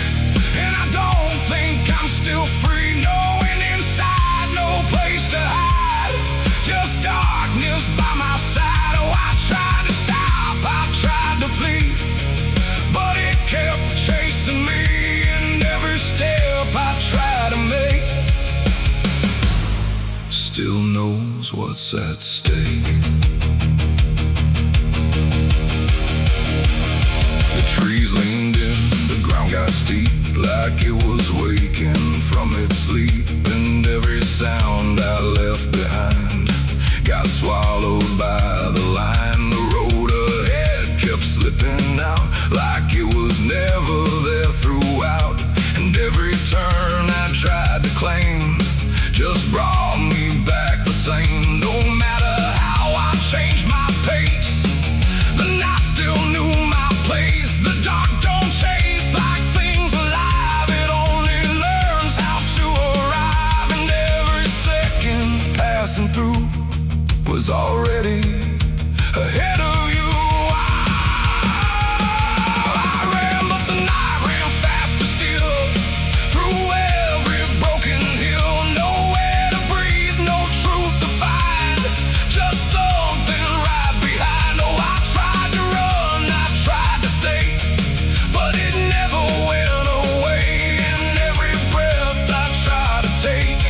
S1: and I don't think I'm still free. Knowing inside, no place to hide, just darkness by my side. Oh, I tried to stop, I tried to flee, but it kept chasing me. And every step I try to make still knows what's at stake. The trees leaned in, the ground got steep, like it was waking from its sleep. And every sound I left behind got swallowed by the line. The road ahead kept slipping out, like it was never there throughout. And every turn I tried to claim just brought me back the same. No matter how I changed my pace, the night still knew my place. The dark don't chase like things alive, it only learns how to arrive. And every second passing through was already ahead of you. I ran, but the night ran faster still, through every broken hill. Nowhere to breathe, no truth to find, just something right behind. Oh, I tried to run, I tried to stay, but it never went away. And every breath I try to take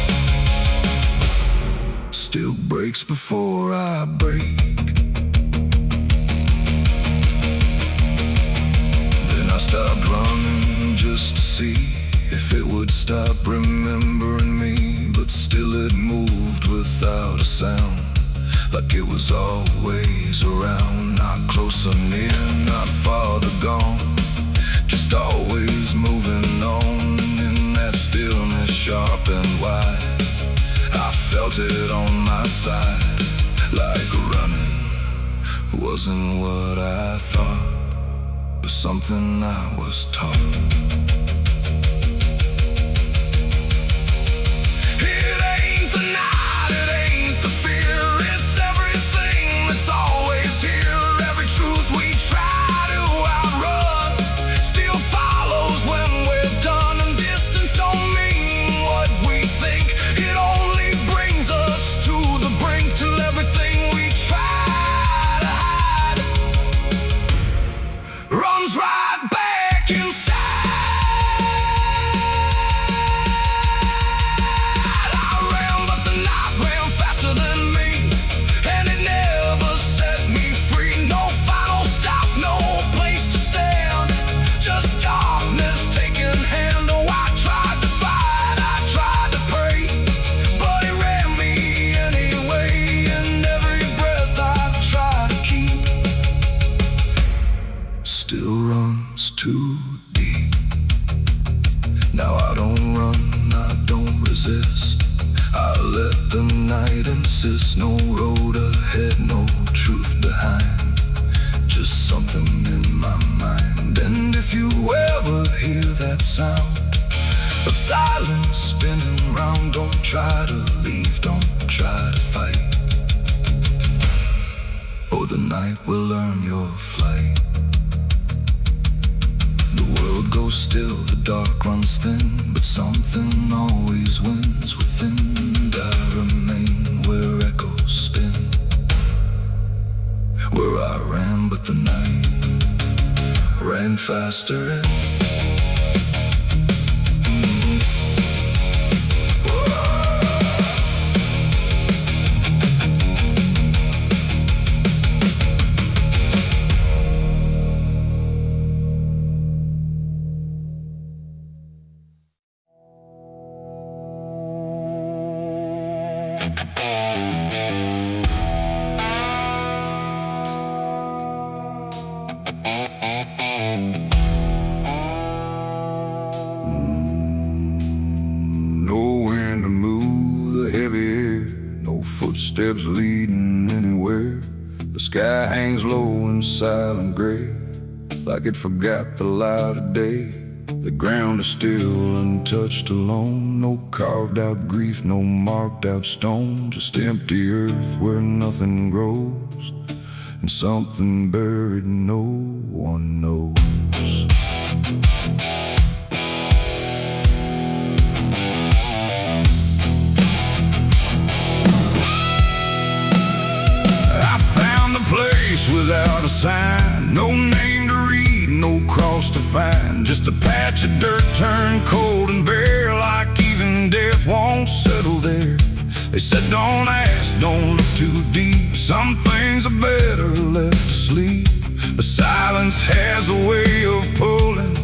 S1: still breaks before I break. Then I stopped running just to see if it would stop remembering me. But still it moved without a sound, like it was always around. Not close or near, not farther gone, just always moving on. In that stillness sharp and wide, I felt it on my side, like running was wasn't what I thought, but something I was taught. Still runs too deep. Now I don't run, I don't resist. I let the night insist. No road ahead, no truth behind, just something in my mind. And if you ever hear that sound of silence spinning round, don't try to leave, don't try to fight, or the night will learn your flight. The world goes still, the dark runs thin, but something always wins within. And I remain where echoes spin, where I ran, but the night ran faster and footsteps leading anywhere. The sky hangs low in silent gray, like it forgot the light of day. The ground is still untouched alone, no carved out grief, no marked out stone, just empty earth where nothing grows, and something buried no one knows. Without a sign, no name to read, no cross to find, just a patch of dirt turned cold and bare, like even death won't settle there. They said don't ask, don't look too deep, some things are better left to sleep. But silence has a way of pulling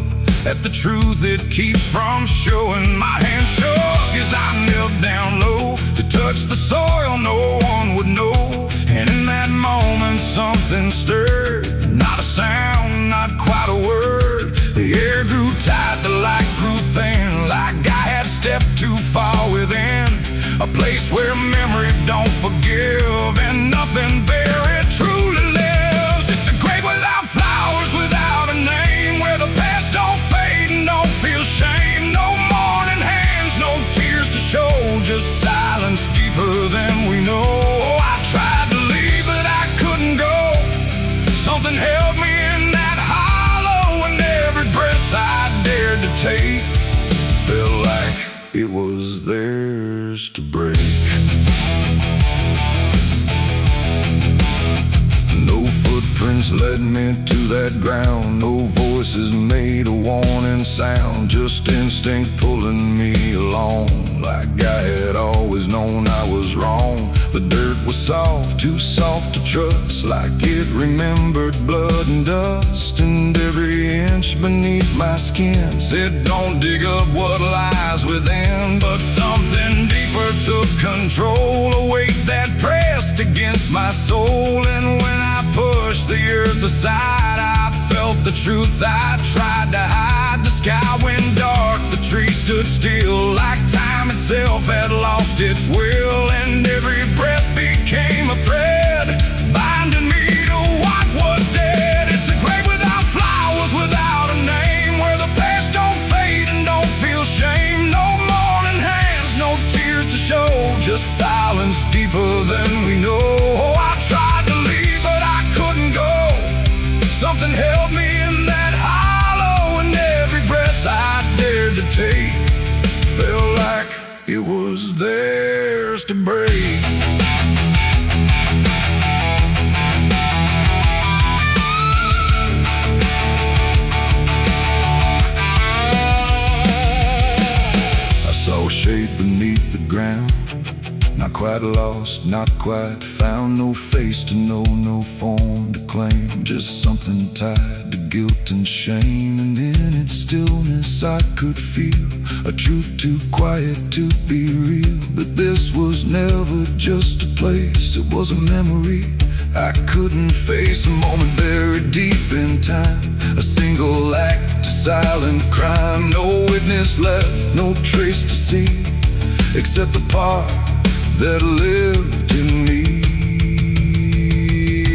S1: at the truth it keeps from showing. My hand shook as I knelt down low to touch the soil no one would know. And in that moment something stirred, not a sound, not quite a word. The air grew tight, the light grew thin, like I had stepped too far within a place where memory don't forgive and nothing buried truly lives. It's a grave without flowers, without a name, where the past don't fade and don't feel shame. No mourning hands, no tears to show, just silence deeper than we know. I tried to leave, but I couldn't go. Something held me in that hollow, and every breath I dared to take felt like it was theirs to break. No footprints led me to that ground, no voices made a warning sound, just instinct pulling me along, like I had always known I was wrong. The dirt was soft, too soft to trust, like it remembered blood and dust, and every inch beneath my skin said don't dig up what lies within. But something deeper took control, a weight that pressed against my soul, and when I pushed the earth aside, I felt the truth I tried to hide. The sky went dark, the trees stood still, like time itself had lost its will, and every breath became a thread, binding me to what than we know. Oh, I tried to leave, but I couldn't go. Something held me in that hollow, and every breath I dared to take felt like it was theirs to break. Shade beneath the ground, not quite lost, not quite found. No face to know, no form to claim, just something tied to guilt and shame. And in its stillness I could feel a truth too quiet to be real, that this was never just a place, it was a memory I couldn't face. A moment buried deep in time, a single act, a silent crime. No witness left, no trace to see, except the part that lived in me.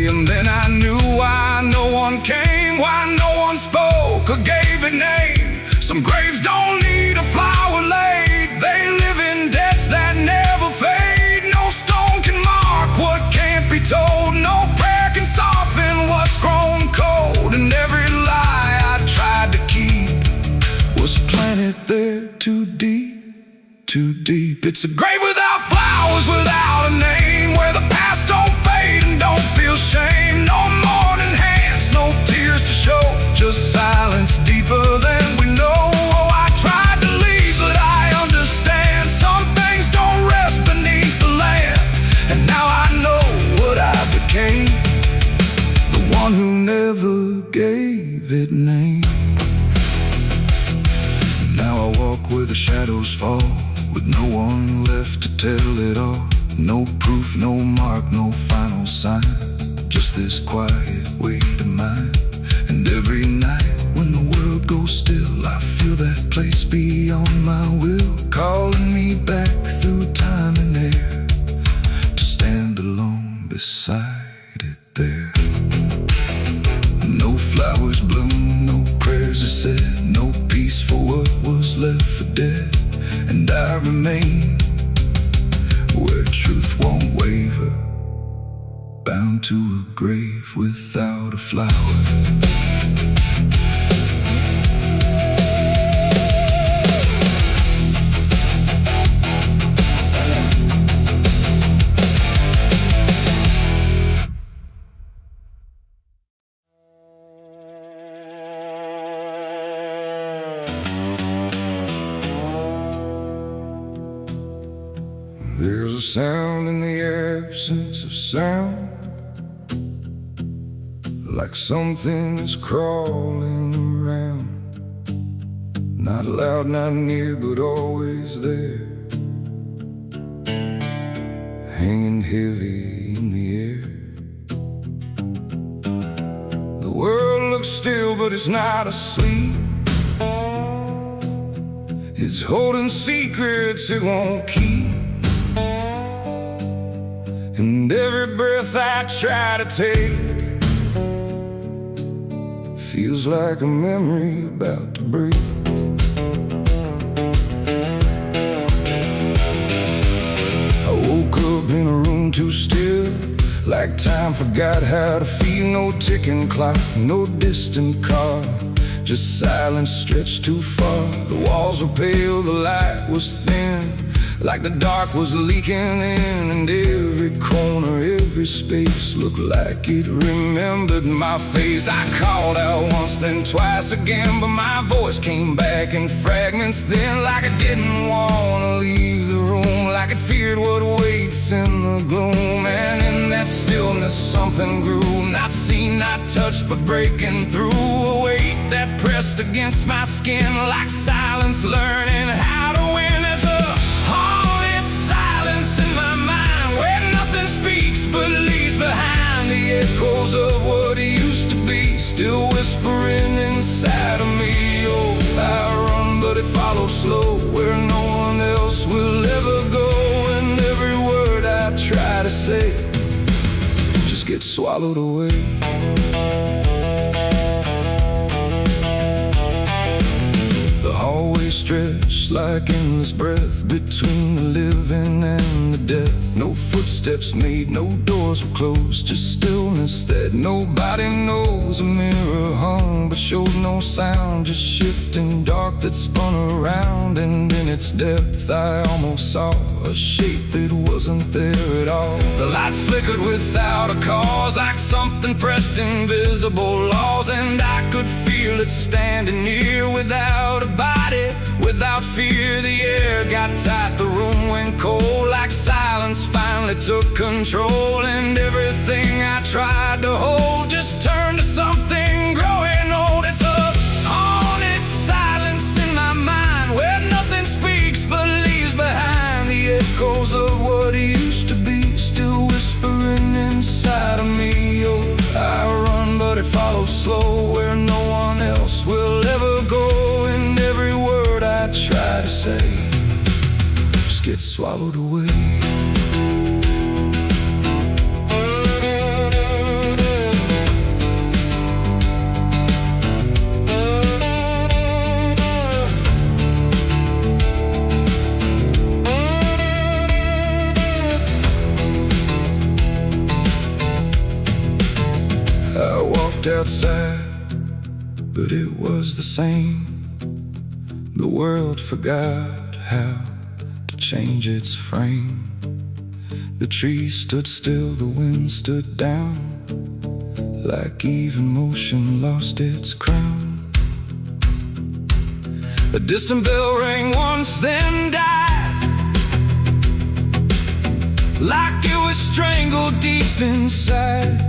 S1: And then I knew why no one came, why no one spoke or gave it name. Some graves don't need a flower laid, they live in debts that never fade. No stone can mark what can't be told, no prayer can soften what's grown cold. And every lie I tried to keep was planted there too deep, too deep. It's a grave without flowers, without a name, where the past don't fade and don't feel shame. No mourning hands, no tears to show, just silence deeper than we know. Oh, I tried to leave, but I understand some things don't rest beneath the land. And now I know what I became, the one who never gave it name. Now I walk where the shadows fall, with no one left to tell it all. No proof, no mark, no final sign, just this quiet weight of mine. And every night when the world goes still, I feel that place beyond my will, calling me back through time and air, to stand alone beside it there. No flowers bloom, no prayers are said, no peace for what was left for dead. And I remain where truth won't waver, bound to a grave without a flower. There's a sound in the absence of sound, like something is crawling around. Not loud, not near, but always there, hanging heavy in the air. The world looks still, but it's not asleep. It's holding secrets it won't keep. And every breath I try to take feels like a memory about to break. I woke up in a room too still, like time forgot how to feel. No ticking clock, no distant car, just silence stretched too far. The walls were pale, the light was thin, like the dark was leaking in. And every corner, every space looked like it remembered my face. I called out once, then twice again, but my voice came back in fragments then, like I didn't want to leave the room, like it feared what waits in the gloom. And in that stillness something grew, not seen, not touched, but breaking through. A weight that pressed against my skin, like silence learning how to win. There's a haunted silence in my mind, where nothing speaks but leaves behind the echoes of what used to be, still whispering inside of me. Oh, I run, but it follows slow, where no one else will ever go. And every word I try to say just gets swallowed away. The hallway stretched Just like endless breath between the living and the death. No footsteps made, no doors were closed, just stillness that nobody knows. A mirror hung but showed no sound, just shifting dark that spun around. And in its depth I almost saw a shape that wasn't there at all. The lights flickered without a cause, like something pressed invisible laws. And I could feel it standing near without a body, without fear. The air got tight, the room went cold, like silence finally took control. And everything I tried to hold just turned to something growing old. It's a haunted silence in my mind, where nothing speaks but leaves behind the echoes of what used to be, still whispering inside of me. Oh, I run but it follows slow, where no one else will ever go. And every word I try to say just gets swallowed away. I walked outside, but it was the same. The world forgot how to change its frame. The trees stood still, the wind stood down, like even motion lost its crown. A distant bell rang once, then died, like it was strangled deep inside.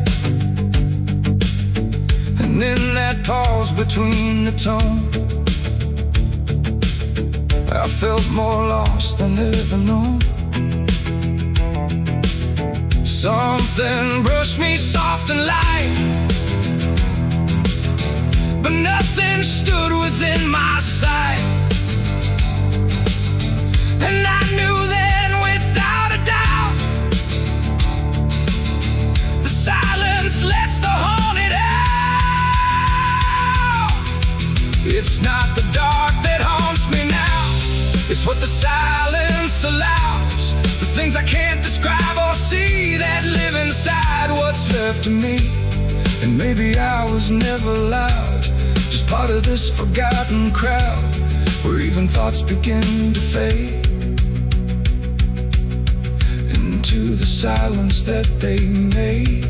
S1: And in that pause between the tone, I felt more lost than ever known. Something brushed me soft and light, but nothing stood within my sight. And I knew then without a doubt, the silence lets the haunted out. It's not the dark that haunts me now, it's what the silence allows. The things I can't describe or see that live inside what's left of me. And maybe I was never loud, just part of this forgotten crowd, where even thoughts begin to fade into the silence that they made.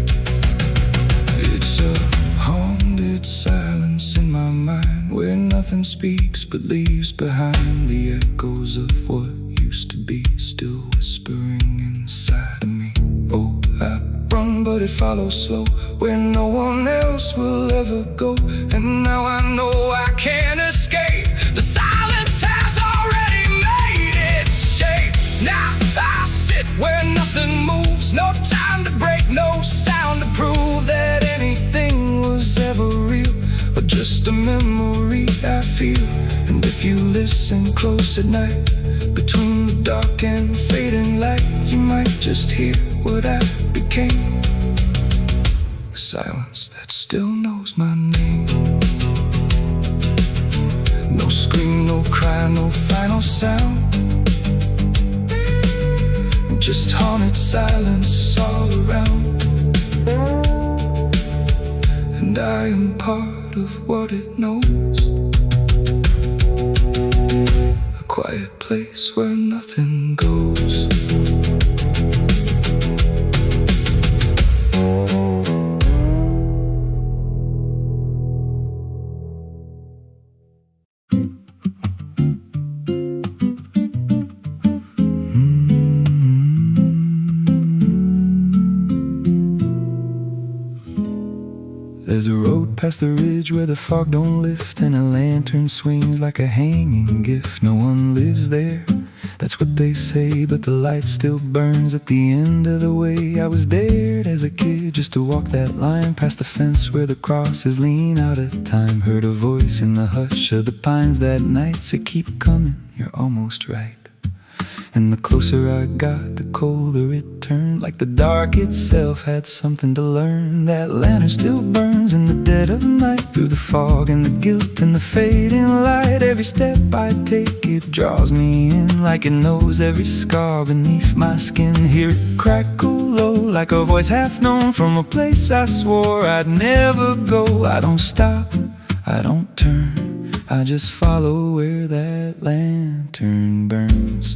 S1: It's a haunted silence in my mind, where nothing speaks but leaves behind the echoes of what used to be, still whispering inside of me. Oh, I run but it follows slow, where no one else will ever go. And now I know I can't escape, the silence has already made its shape. Now I sit where nothing moves, no time to break, no sound to prove that anything was ever real, or just a memory I feel. And if you listen close at night, between the dark and fading light, you might just hear what I became, a silence that still knows my name. No scream, no cry, no final sound, just haunted silence all around. And I am part of what it knows, a quiet place where nothing goes. There's a road past the ridge where the fog don't lift, and a lantern swings like a hanging gift. No one lives there, that's what they say, but the light still burns at the end of the way. I was dared as a kid just to walk that line, past the fence where the crosses lean out of time. Heard a voice in the hush of the pines that night say, keep coming, you're almost right. And the closer I got, the colder it turned, like the dark itself had something to learn. That lantern still burns in the dead of night, through the fog and the guilt and the fading light. Every step I take, it draws me in, like it knows every scar beneath my skin. Hear it crackle low, like a voice half known, from a place I swore I'd never go. I don't stop, I don't turn, I just follow where that lantern burns.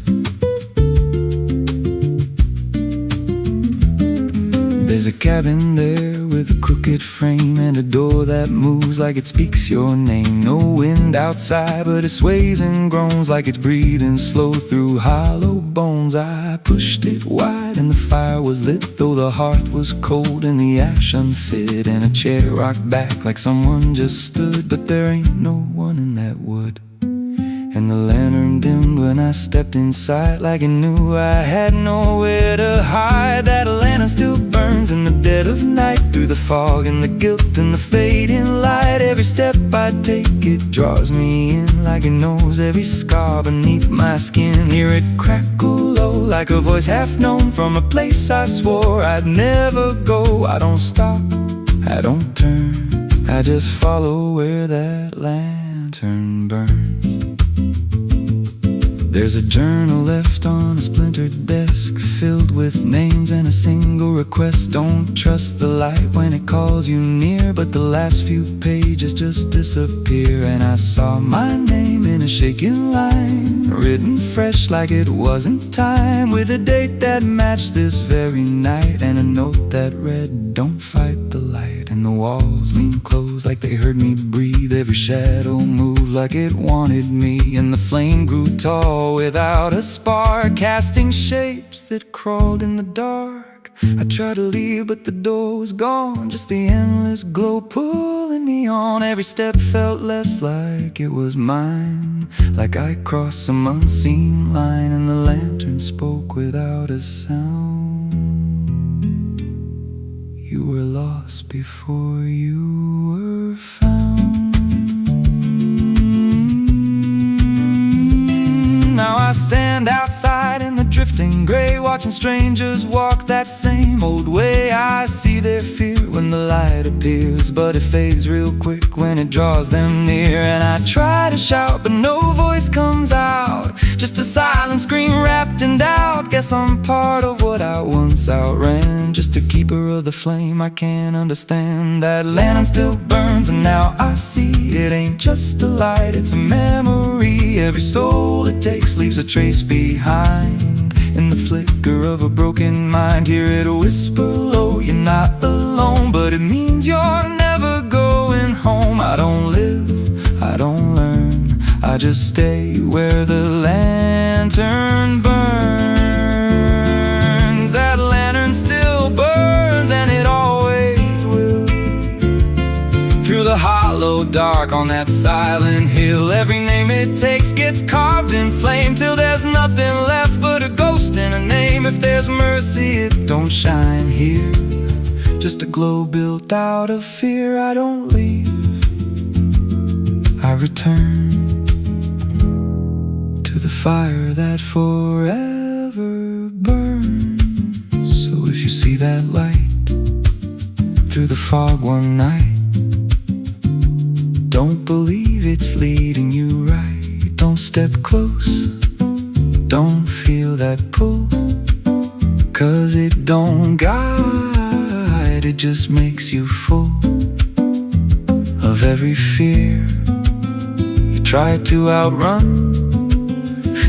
S1: There's a cabin there with a crooked frame, and a door that moves like it speaks your name. No wind outside, but it sways and groans like it's breathing slow through hollow bones. I pushed it wide and the fire was lit, though the hearth was cold and the ash unfit. And a chair rocked back like someone just stood, but there ain't no one in that wood. And the lantern dimmed when I stepped inside, like it knew I had nowhere to hide. That lantern still burns in the dead of night, through the fog and the guilt and the fading light. Every step I take, it draws me in, like it knows every scar beneath my skin. Hear it crackle low, like a voice half known, from a place I swore I'd never go. I don't stop, I don't turn, I just follow where that lantern burns. There's a journal left on a splintered desk, filled with names and a single request. Don't trust the light when it calls you near, but the last few pages just disappear. And I saw my name in a shaking line, written fresh like it wasn't time, with a date that matched this very night, and a note that read, "Don't fight the light." And the walls leaned close like they heard me breathe. Every shadow moved like it wanted me, and the flame grew tall without a spark, casting shapes that crawled in the dark. I tried to leave, but the door was gone, just the endless glow pulling me on. Every step felt less like it was mine, like I crossed some unseen line. And the lantern spoke without a sound. You were lost before you were found. Now I stand outside in the drifting gray, watching strangers walk that same old way. I see their fear when the light appears, but it fades real quick when it draws them near. And I try to shout, but no voice comes out, just a silent scream wrapped in doubt. Guess I'm part of what I once outran, just a keeper of the flame I can't understand. That lantern still burns, and now I see it ain't just a light, it's a memory. Every soul it takes leaves a trace behind, in the flicker of a broken mind. Hear it whisper low, you're not alone, but it means you're never going home. I don't live, I don't learn, I just stay where the lantern burns. That lantern still burns, and it always will, through the hollow dark on that silent hill. Every name it takes gets carved in flame, till there's nothing left but a ghost and a name. If there's mercy, it don't shine here, just a glow built out of fear. I don't leave, I return to the fire that forever burns. So if you see that light through the fog one night, don't believe it's leading you right. Don't step close, don't feel that pull, 'cause it don't guide, it just makes you full of every fear you try to outrun,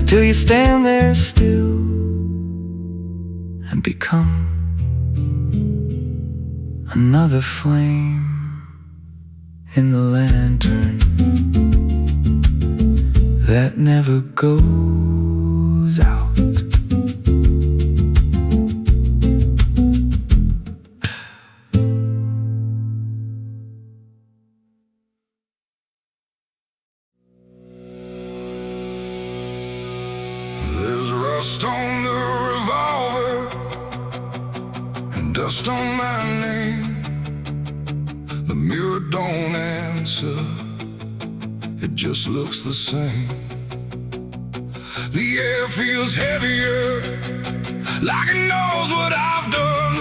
S1: till you stand there still and become another flame in the lantern that never goes out.
S2: There's rust on the revolver and dust on my name. The mirror don't answer, it just looks the same. The air feels heavier, like it knows what I've done.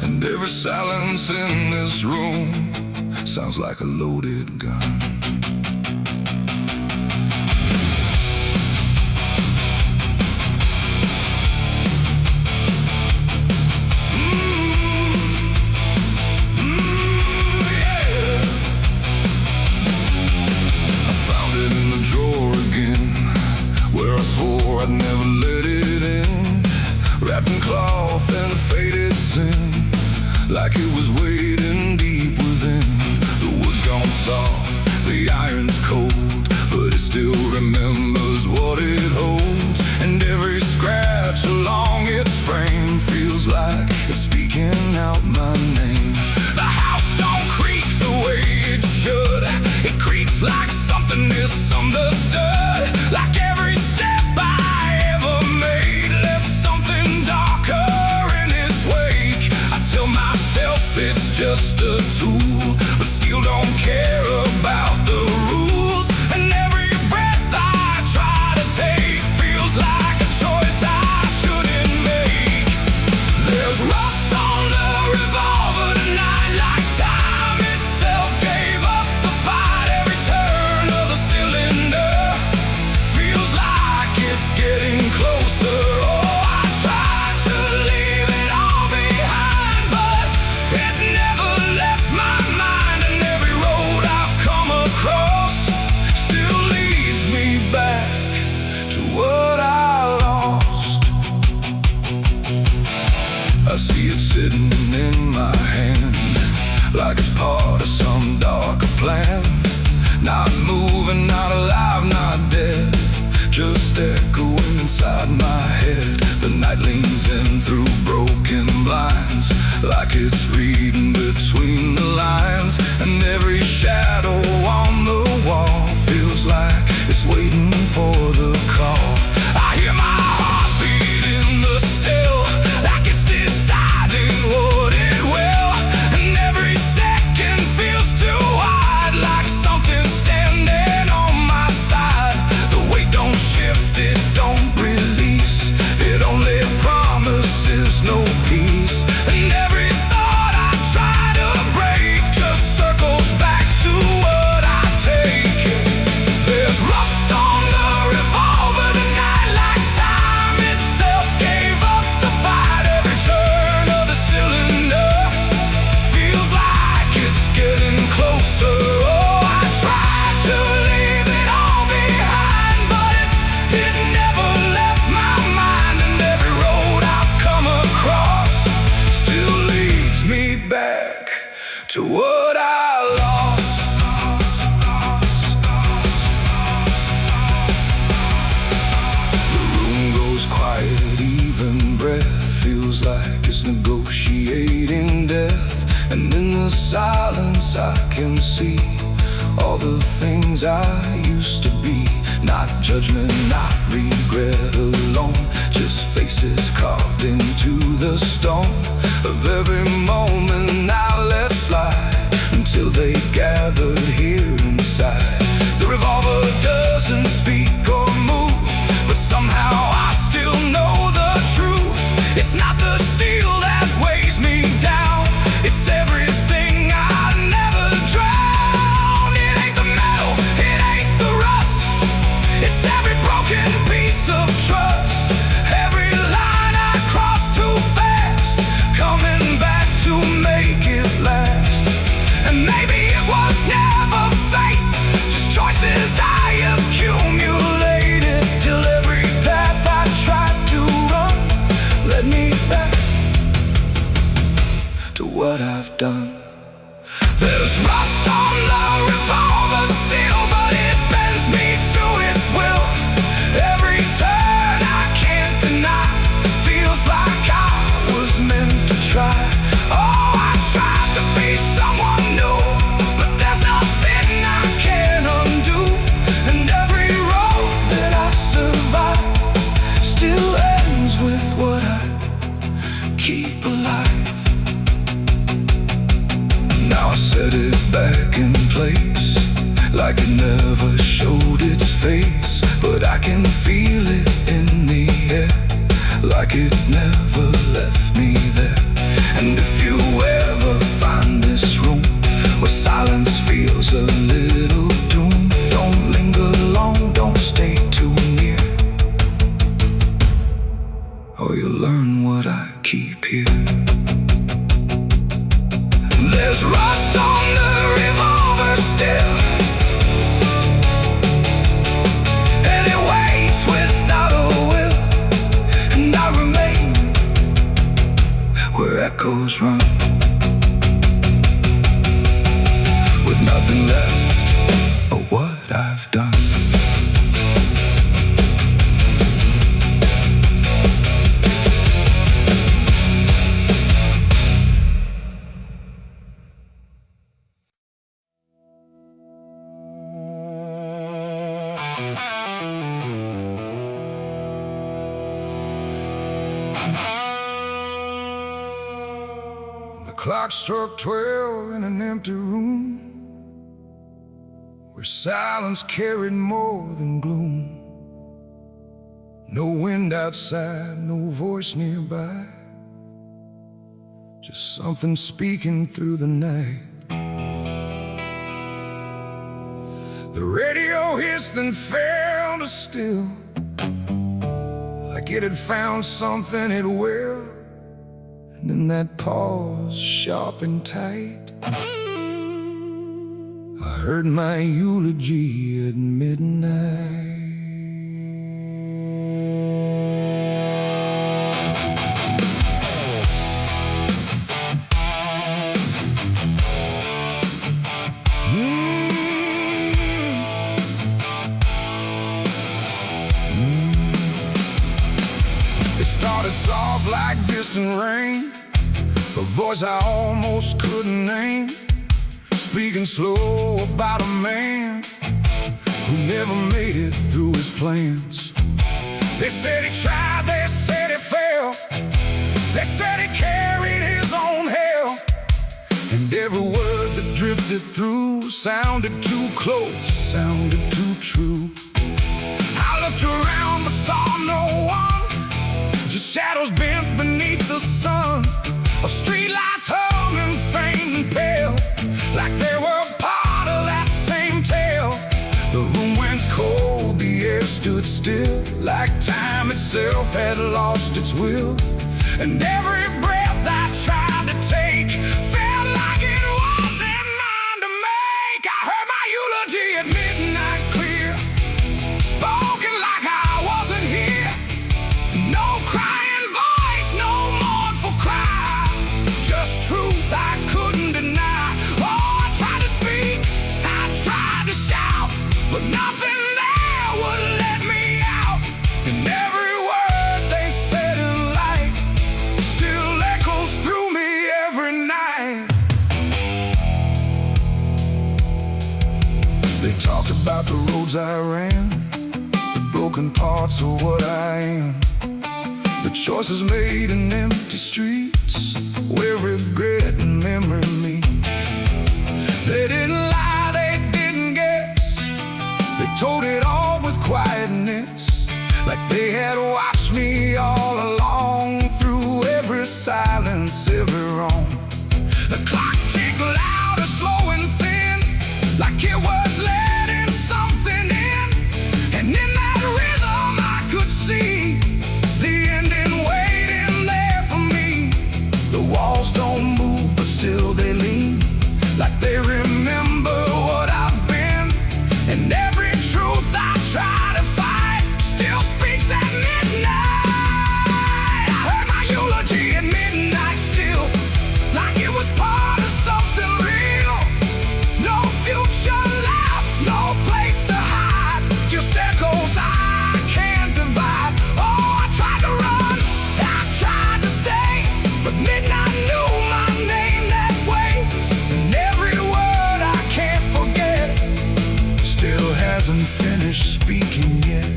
S2: And every silence in this room sounds like a loaded gun. I'd never let it in, wrapped in cloth and a faded sin, like it was waiting deep within. The wood's gone soft, the iron's cold, but it still remembers what it holds. And every scratch along its frame feels like it's speaking out my name. The house don't creak the way it should, it creaks like something misunderstood. Like every step it's just a tool, but still don't care about the rules. And every breath I try to take feels like a choice I shouldn't make. There's rust on the revolver tonight, like time itself gave up the fight. Every turn of the cylinder feels like it's getting closer. Oh, I tried to leave it all behind, but it never left my mind. And every road I've come across still leads me back to what I lost. I see it sitting in my hand, like it's part of some darker plan. Not moving, not alive, not dead, just echoing inside my head. The night leans in through broken blinds, like it's reading between the lines. And every shadow on the wall feels like it's waiting for the call. I hear my heart beat in the still, like it's deciding what it will. And every second feels too wide, like something's standing on my side. The weight don't shift, it don't release, it only promises no peace. And every thought I try to break just circles back to what I take. There's rust on the revolver tonight, like time itself gave up the fight. Every turn of the cylinder feels like it's getting closer. Oh, I tried to leave it all behind, but it never left my mind. And every road I've come across still leads me back to what I lost. The room goes quiet, even breath feels like it's negotiating death. And in the silence I can see all the things I used to be. Not judgment, not regret alone, just faces carved into the stone of every moment I let slide, until they gathered here inside. The revolver doesn't speak or move, but somehow I still know the truth. It's not the steel that weighs me down, it's everything I never drowned. It ain't the metal, it ain't the rust, it's every broken piece of trust. Every line I cross too fast, coming back to make it last. And maybe it was never fate, just choices I accumulate.
S1: can feel it in the air, like it never left me there. And if you ever find this room where silence feels a little doom, don't linger long, don't stay too near, or you'll learn what I keep here. There's rust on the revolver still, and it waits without a will, and I remain where echoes run, with nothing left of what I've done.
S2: The clock struck 12 in an empty room, where silence carried more than gloom. No wind outside, no voice nearby, just something speaking through the night. The radio hissed and fell to still, like it had found something it will. And then that pause, sharp and tight, I heard my eulogy at midnight. It started soft like distant rain, a voice I almost couldn't name, speaking slow about a man who never made it through his plans. They said he tried, they said he failed, they said he carried his own hell, and every word that drifted through sounded too close, sounded too true. I looked around but saw no one, just shadows bent beneath the sun, of streetlights humming faint and pale, like they were part of that same tale. The room went cold, the air stood still, like time itself had lost its will. And every breath I tried to take felt like it wasn't mine to make. I heard my eulogy at midnight clear, spoken like I wasn't here. No crying voice, no mournful cry, just truth I couldn't deny. Oh, I tried to speak, I tried to shout, but nothing there would let me out. And every word they said in light still echoes through me every night. They talked about the roads I ran, the broken parts of what I am, the choices made in empty streets where regret and memory meet. They didn't lie, they didn't guess, they told it all with quietness, like they had watched me all along, through every silence, every wrong. The clock ticked louder, slow and thin, like it was letting something in. And in that rhythm I could see the ending waiting there for me. The walls don't move, but still they lean, like they remember what I've been. And every truth I try to fight still speaks at midnight. I heard my eulogy at midnight still, like it was part of something real. No future left, no place to hide, just echoes I can't divide. Oh, I tried to run, I tried to stay, but midnight knew my name that way. And every word I can't forget still hasn't finished speaking yet.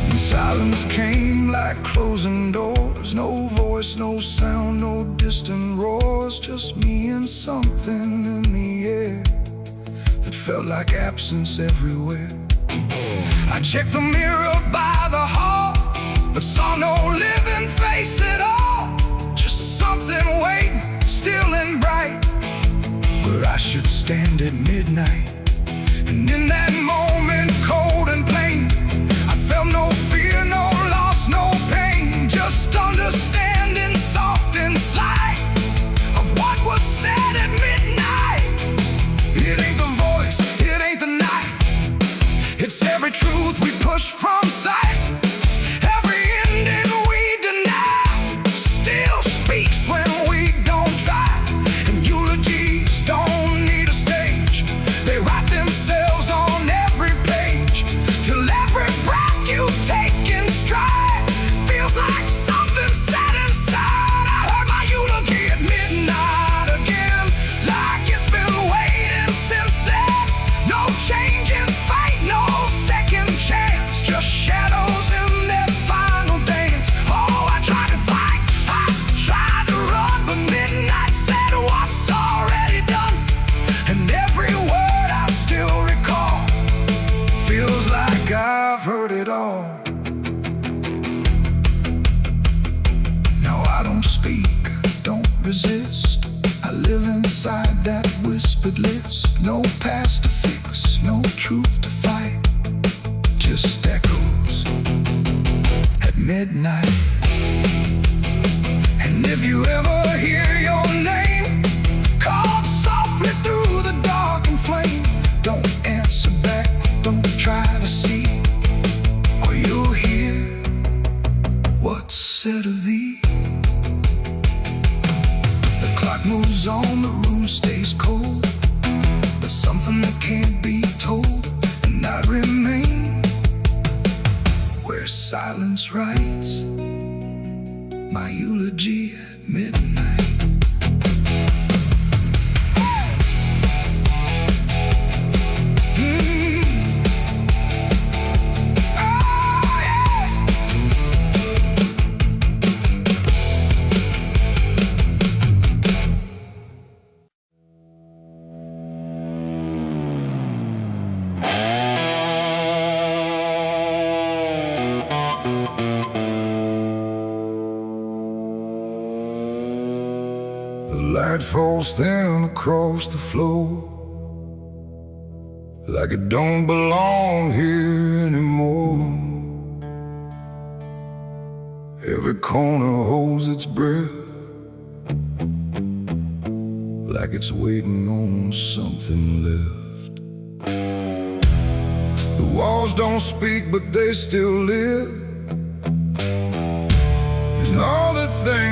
S2: And silence came like closing doors, no voice, no sound, no distant roars, just me and something in the air that felt like absence everywhere. I checked the mirror by the hall, but saw no living face at all. Just something waiting, still and bright, where I should stand at midnight. And in that moment, cold and plain, I felt no fear, no loss, no pain. Just understanding, soft and slight, of what was said at midnight. It ain't the voice, it ain't the night, it's every truth we push from sight. Every ending we deny still speaks when we don't try. And eulogies don't need a stage, they write themselves on every page, till every breath you take in stride feels like something set inside. I heard my eulogy at midnight again, like it's been waiting since then. No change in fate, no second chance, just shadows in their final dance. Oh, I tried to fight, I tried to run, but midnight said what's already done. And every word I still recall feels like I've heard it all. Now I don't speak, don't resist, I live inside that whispered list. No past to fix, no truth to fight, just echoes at midnight. And if you ever hear your name called softly through the dark and flame, don't answer back, don't try to see, or you'll hear what's said of thee. The clock moves on, the room stays cold, but something that can't be told. And I remain where silence writes my eulogy at midnight. The light falls thin across the floor, like it don't belong here anymore. Every corner holds its breath, like it's waiting on something left. The walls don't speak, but they still live, and all the things